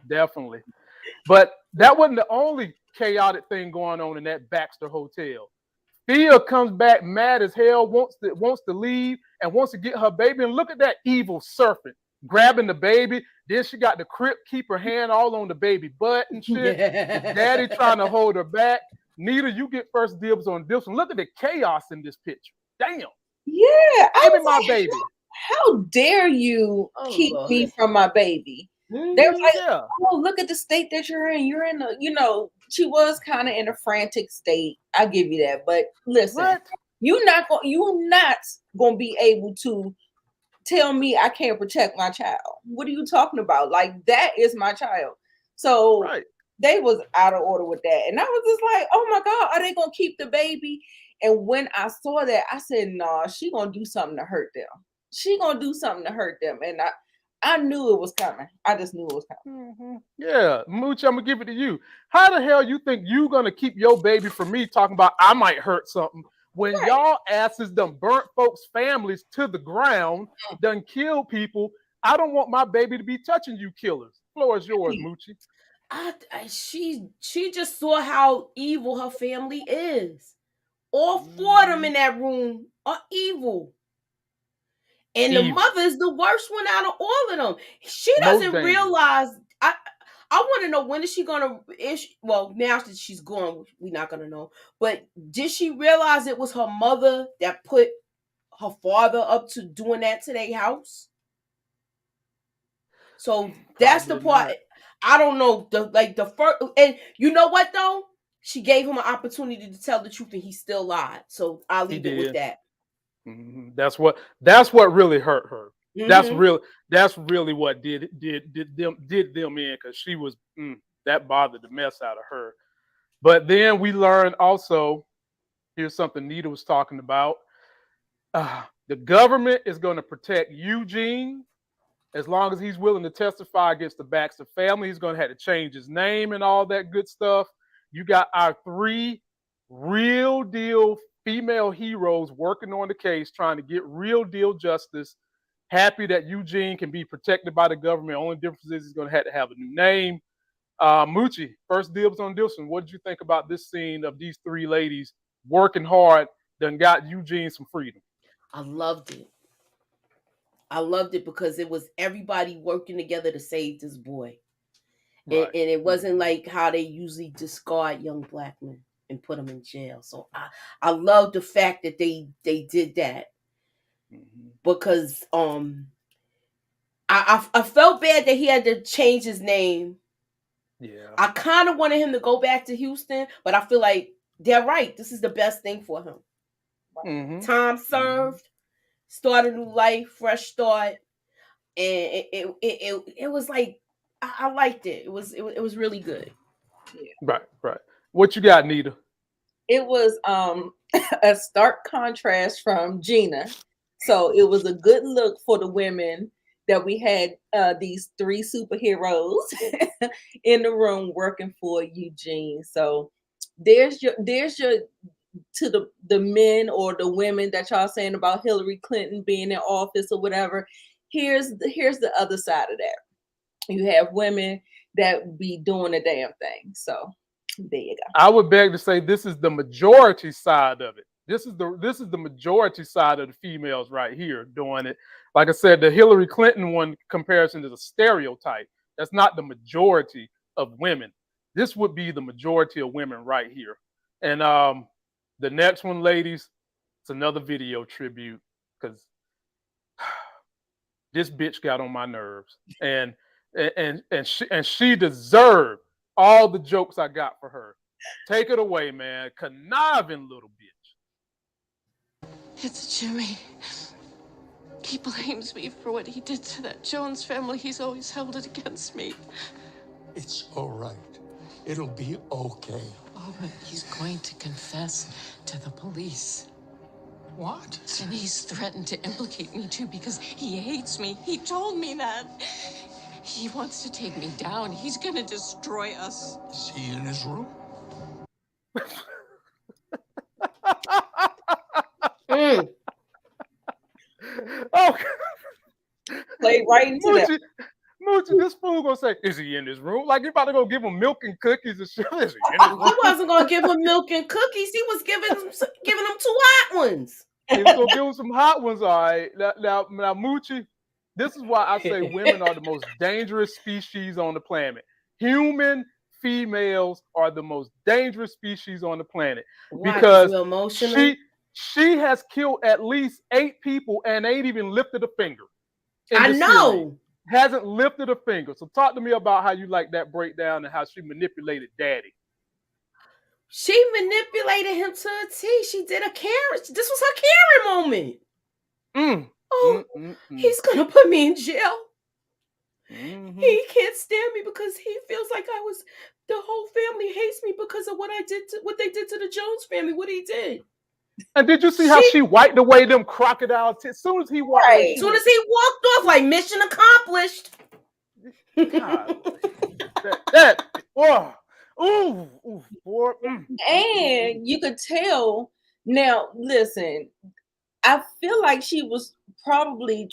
Definitely. But that wasn't the only chaotic thing going on in that Baxter Hotel. Thea comes back mad as hell, wants to leave and wants to get her baby. And look at that evil serpent grabbing the baby. Then she got the crip, keep her hand all on the baby butt and shit. Daddy trying to hold her back. Nita, you get first dibs on this one. Look at the chaos in this picture. Damn. Yeah. Give me my baby. How dare you keep me from my baby? They were like, oh, look at the state that you're in. You're in a, you know, she was kind of in a frantic state. I give you that. But listen, you're not gonna be able to tell me I can't protect my child. What are you talking about? Like, that is my child. So they was out of order with that. And I was just like, oh my God, are they gonna keep the baby? And when I saw that, I said, nah, she gonna do something to hurt them. She gonna do something to hurt them. And I knew it was coming. I just knew it was coming. Yeah, Mooch, I'm gonna give it to you. How the hell you think you gonna keep your baby from me talking about I might hurt something when y'all asses done burnt folks' families to the ground, done killed people? I don't want my baby to be touching you killers. Floor is yours, Moochie. She just saw how evil her family is. All four of them in that room are evil. And the mother is the worst one out of all of them. She doesn't realize. I want to know, when is she gonna? Well, now that she's gone, we're not gonna know. But did she realize it was her mother that put her father up to doing that to their house? So that's the part. I don't know. The first, and you know what though? she gave him an opportunity to tell the truth, and he still lied. So I'll leave it with that. Mm-hmm. That's what really hurt her. Mm-hmm. That's really what did them in, because she was that bothered the mess out of her. But then we learned also, here's something Nita was talking about. The government is going to protect Eugene as long as he's willing to testify against the Baxter family. He's going to have to change his name and all that good stuff. You got our 3 real deal female heroes working on the case, trying to get real deal justice. Happy that Eugene can be protected by the government. Only difference is he's going to have a new name. Moochie, first dibs on this one. What did you think about this scene of these 3 ladies working hard, done got Eugene some freedom? I loved it. I loved it because it was everybody working together to save this boy. Right. And it wasn't like how they usually discard young black men and put them in jail. So I love the fact that they did that. Mm-hmm. Because I felt bad that he had to change his name. Yeah. I kind of wanted him to go back to Houston, but I feel like they're right. This is the best thing for him. Mm-hmm. Time served, start a new life, fresh start, and it was like I liked it. It was really good. Yeah. Right. What you got, Nita? It was a stark contrast from Gina. So it was a good look for the women that we had these 3 superheroes in the room working for Eugene. So there's your to the men or the women that y'all saying about Hillary Clinton being in office or whatever. Here's the other side of that. You have women that be doing the damn thing. So there you go. I would beg to say this is the majority side of it. This is the majority side of the females right here doing it. Like I said, the Hillary Clinton one comparison is a stereotype. That's not the majority of women. This would be the majority of women right here. And the next one, ladies, it's another video tribute, because this bitch got on my nerves, and she deserved all the jokes I got for her. Take it away, man. Conniving little bitch. It's Jimmy. He blames me for what he did to that Jones family. He's always held it against me. It's all right. It'll be okay. Oh, but he's going to confess to the police. What? And he's threatened to implicate me too because he hates me. He told me that. He wants to take me down. He's gonna destroy us. Is he in his room? Oh, play right into that. Moochie, this fool gonna say, "Is he in his room?" Like you about to go give him milk and cookies and shit. Is he in his room? He wasn't gonna give him milk and cookies. He was giving him 2 hot ones. He was gonna give him some hot ones. All right. Now, Moochie, this is why I say women are the most dangerous species on the planet. Human females are the most dangerous species on the planet. Why? Because she has killed at least 8 people and ain't even lifted a finger. I know. Series. Hasn't lifted a finger. So talk to me about how you like that breakdown and how she manipulated Daddy. She manipulated him to a T. She did a Karen. This was her Karen moment. He's gonna put me in jail. Mm-hmm. He can't stand me because he feels like the whole family hates me because of what they did to the Jones family, what he did. And did you see how she wiped away them crocodile tears? As soon as he walked off, like mission accomplished. Boy. And you could tell. Now, listen, I feel like she was probably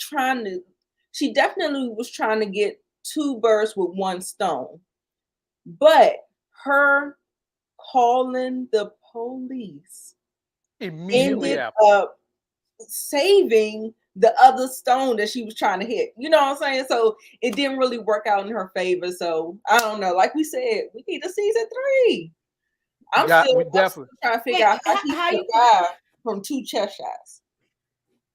she definitely was trying to get 2 birds with 1 stone. But her calling the police immediately ended up saving the other stone that she was trying to hit. You know what I'm saying? So it didn't really work out in her favor. So I don't know. Like we said, we need a season 3. I'm still trying to figure out how he survived from 2 chest shots.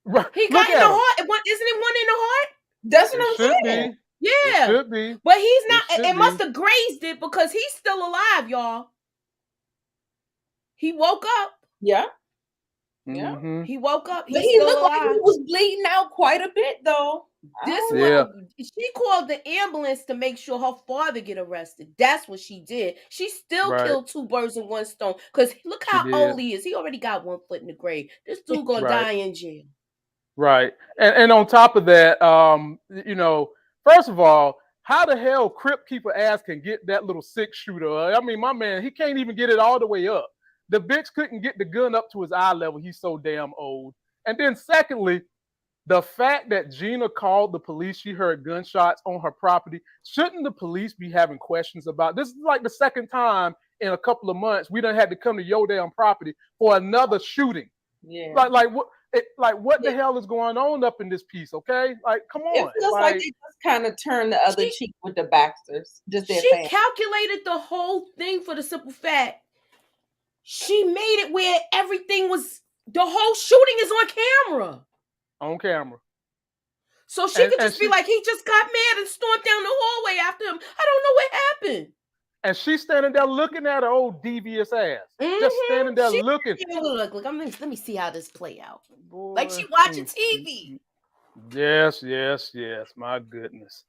Right. He got in the heart. Isn't it 1 in the heart? That's what I'm saying. Yeah. It should be. But he's not. It must have grazed it because he's still alive, y'all. He woke up. Yeah. Mhm. He woke up. But He's he still looked like alive. he was bleeding out quite a bit, though. This Yeah. one, she called the ambulance to make sure her father get arrested. That's what she did. She still Right. killed 2 birds in 1 stone. Because look She how did. old he is. He already got 1 foot in the grave. This dude gonna Right. die in jail. Right. And on top of that, you know, first of all, how the hell Crip Keeper ass can get that little 6-shooter? I mean, my man, he can't even get it all the way up. The bitch couldn't get the gun up to his eye level. He's so damn old. And then secondly, the fact that Gina called the police, she heard gunshots on her property. Shouldn't the police be having questions about this? Is like the second time in a couple of months we done had to come to your damn property for another shooting. Yeah. Like what the hell is going on up in this piece? Okay, like come on. It feels like they just kind of turned the other cheek with the Baxters. Just their She fans. calculated the whole thing for the simple fact she made it where everything was, the whole shooting is on camera. On camera. So she could just be like, he just got mad and stormed down the hallway after him. I don't know what happened. And she's standing there looking at her old devious ass. Just standing there looking. Look, let me see how this play out. Boy. Like she watching TV. Yes. My goodness.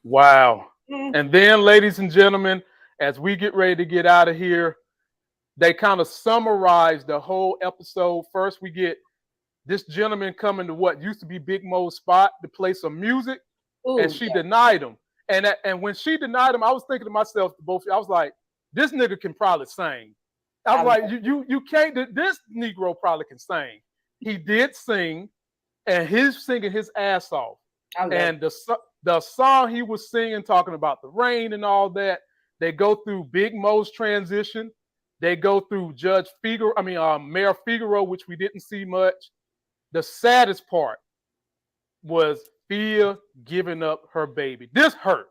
Wow. And then, ladies and gentlemen, as we get ready to get out of here, they kind of summarize the whole episode. First, we get this gentleman coming to what used to be Big Mo's spot to play some music, and she denied him. And when she denied him, I was thinking to myself, I was like, this nigga can probably sing. I was like, you can't. This Negro probably can sing. He did sing, and he's singing his ass off. And the song he was singing, talking about the rain and all that, they go through Big Mo's transition. They go through Mayor Figaro, which we didn't see much. The saddest part was Fia giving up her baby. This hurt.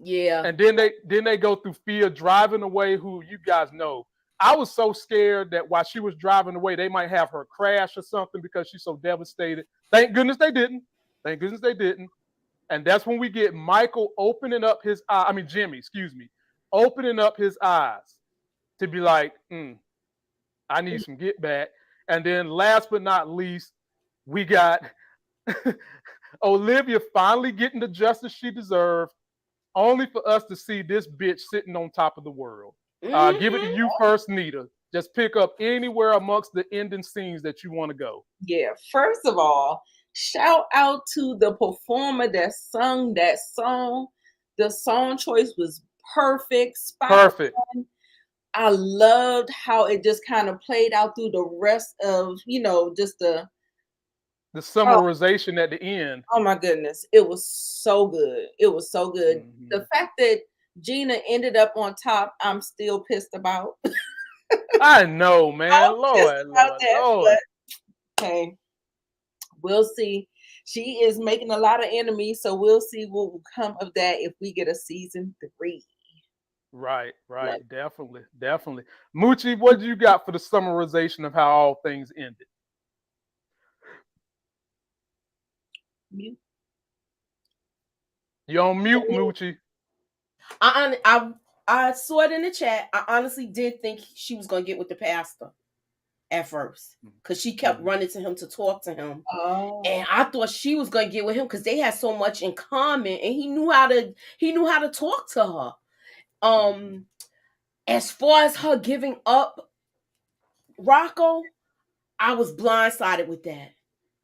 Yeah. And then they go through Fia driving away, who you guys know. I was so scared that while she was driving away, they might have her crash or something because she's so devastated. Thank goodness they didn't. And that's when we get Michael opening up his Jimmy, opening up his eyes to be like, I need some get back. And then last but not least, we got Olivia finally getting the justice she deserved, only for us to see this bitch sitting on top of the world. Give it to you first, Nita. Just pick up anywhere amongst the ending scenes that you want to go. Yeah, first of all, shout out to the performer that sung that song. The song choice was perfect. Perfect. I loved how it just kind of played out through the rest of, just the summarization at the end. Oh my goodness. It was so good. Mm-hmm. The fact that Gina ended up on top, I'm still pissed about. I know, man. Lord. Okay. We'll see. She is making a lot of enemies, so we'll see what will come of that if we get a season 3. Right. Definitely. Moochie, what do you got for the summarization of how all things ended? Mute. You're on mute, Moochie. I saw it in the chat. I honestly did think she was going to get with the pastor at first because she kept running to him to talk to him. Oh. And I thought she was going to get with him because they had so much in common and he knew how to talk to her. As far as her giving up Rocco, I was blindsided with that.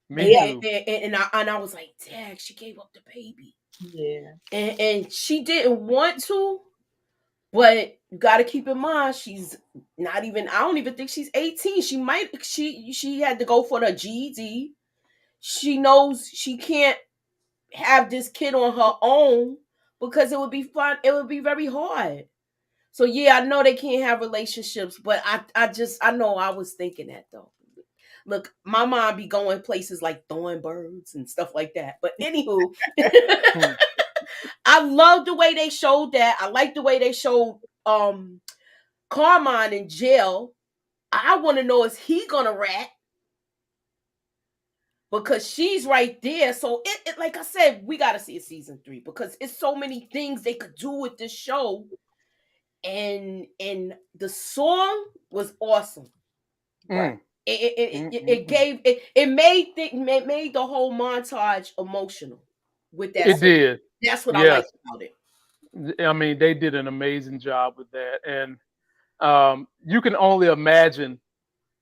Me too. And I was like, dang, she gave up the baby. Yeah. And she didn't want to, but you got to keep in mind, she's not even, I don't even think she's 18. She had to go for the GED. She knows she can't have this kid on her own because it would be fun. It would be very hard. So yeah, I know they can't have relationships, but I know I was thinking that though. Look, my mom be going places like throwing birds and stuff like that. But anywho, I love the way they showed that. I like the way they showed Carmine in jail. I want to know, is he gonna rat? Because she's right there. So it like I said, we gotta see a season 3 because it's so many things they could do with this show. and the song was awesome. Mm. It made the whole montage emotional with that It song. did. That's what I Yes. liked about it. I mean, they did an amazing job with that. And you can only imagine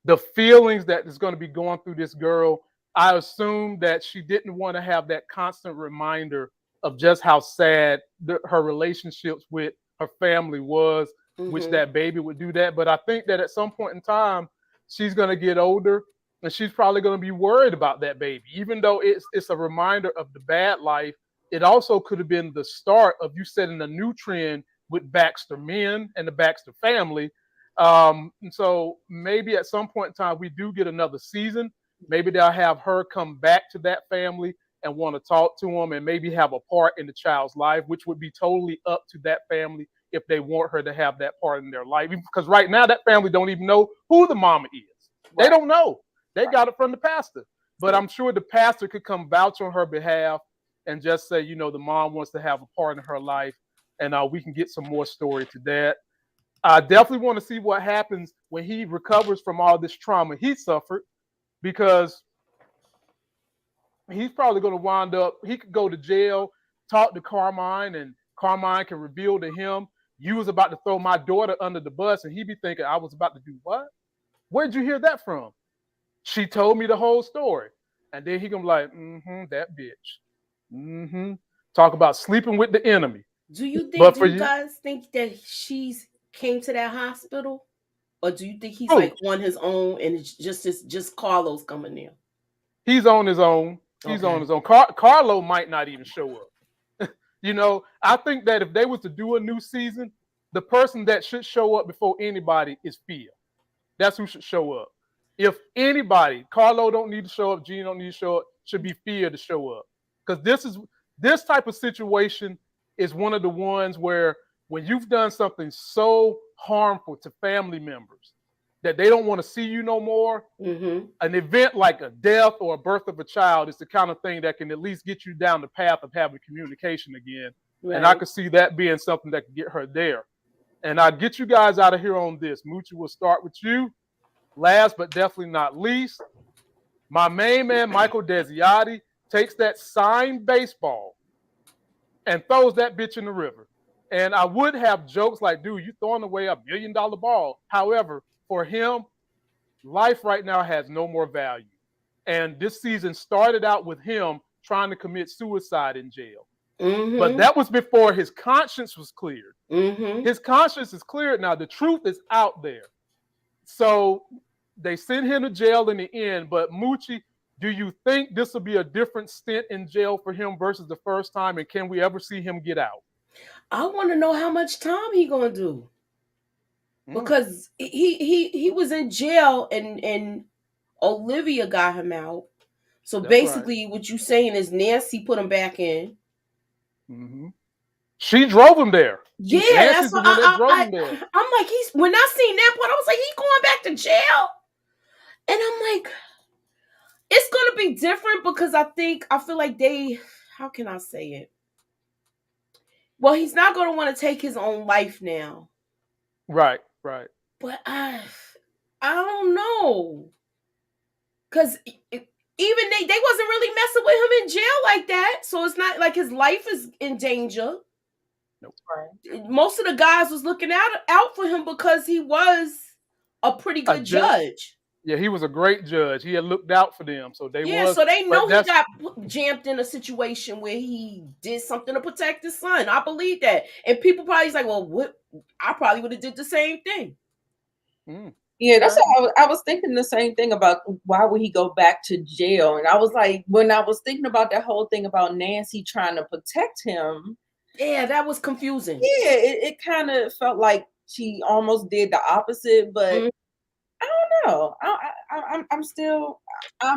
the feelings that is going to be going through this girl. I assume that she didn't want to have that constant reminder of just how sad her relationships with her family was, which that baby would do that. But I think that at some point in time, she's going to get older and she's probably going to be worried about that baby. Even though it's a reminder of the bad life, it also could have been the start of you setting a new trend with Baxter men and the Baxter family. And so maybe at some point in time, we do get another season. Maybe they'll have her come back to that family and want to talk to them and maybe have a part in the child's life, which would be totally up to that family if they want her to have that part in their life. Because right now, that family don't even know who the mama is. They don't know. They got it from the pastor. But I'm sure the pastor could come vouch on her behalf and just say, you know, the mom wants to have a part in her life. And we can get some more story to that. I definitely want to see what happens when he recovers from all this trauma he suffered, because he's probably going to wind up, he could go to jail, talk to Carmine, and Carmine can reveal to him, you was about to throw my daughter under the bus, and he'd be thinking, I was about to do what? Where'd you hear that from? She told me the whole story. And then he gonna be like, that bitch. Talk about sleeping with the enemy. Do you think, do you guys think that she's came to that hospital? Or do you think he's like on his own and it's just Carlos coming there? He's on his own. He's on his own. Carlo might not even show up. You know, I think that if they was to do a new season, the person that should show up before anybody is Fia. That's who should show up. If anybody, Carlo don't need to show up, Gina don't need to show up, should be Fia to show up. Because this type of situation is one of the ones where when you've done something so harmful to family members that they don't want to see you no more, an event like a death or a birth of a child is the kind of thing that can at least get you down the path of having communication again. Right. And I could see that being something that could get her there. And I'll get you guys out of here on this. Moochie, will start with you. Last but definitely not least, my main man, Michael Desiati, takes that signed baseball and throws that bitch in the river. And I would have jokes like, dude, you throwing away $1 million ball. However, for him, life right now has no more value. And this season started out with him trying to commit suicide in jail. But that was before his conscience was cleared. His conscience is cleared now. The truth is out there. So they sent him to jail in the end. But Moochie, do you think this will be a different stint in jail for him versus the first time? And can we ever see him get out? I want to know how much time he gonna do. Because he was in jail and Olivia got him out. So that's basically what you're saying is Nancy put him back in. She drove him there. Yeah, Nancy's that's what I'm like, when I seen that part, I was like, he's going back to jail. And I'm like, it's gonna be different because I feel like how can I say it? Well, he's not gonna want to take his own life now. Right. But I don't know. Because even they wasn't really messing with him in jail like that. So it's not like his life is in danger. Nope. Most of the guys was looking out for him because he was a pretty good judge. Yeah, he was a great judge. He had looked out for them. So they so they know he got jammed in a situation where he did something to protect his son. I believe that. And people probably like, well, what? I probably would have did the same thing. Yeah, that's what I was thinking the same thing about why would he go back to jail? And I was like, when I was thinking about that whole thing about Nancy trying to protect him. Yeah, that was confusing. Yeah, it kind of felt like she almost did the opposite, but I don't know. I'm still,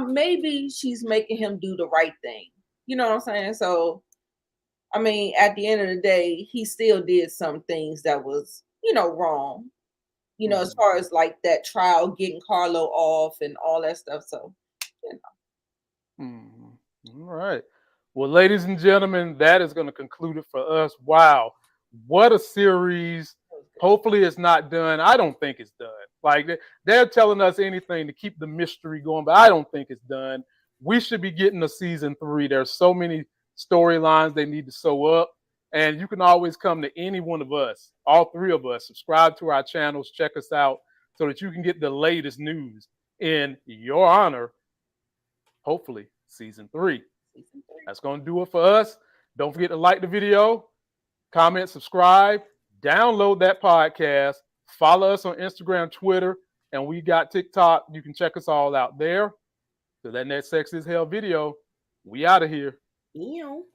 maybe she's making him do the right thing. You know what I'm saying? So, I mean, at the end of the day, he still did some things that was, wrong. As far as like that trial, getting Carlo off and all that stuff. So, All right. Well, ladies and gentlemen, that is going to conclude it for us. Wow. What a series. Hopefully it's not done. I don't think it's done. Like they're telling us anything to keep the mystery going, but I don't think it's done. We should be getting a season 3. There's so many storylines they need to sew up. And you can always come to any one of us, all 3 of us, subscribe to our channels, check us out so that you can get the latest news in your honor. Hopefully, season 3. That's going to do it for us. Don't forget to like the video, comment, subscribe, download that podcast, follow us on Instagram, Twitter, and we got TikTok. You can check us all out there. So that next Sex is Hell video, we out of here. Ew.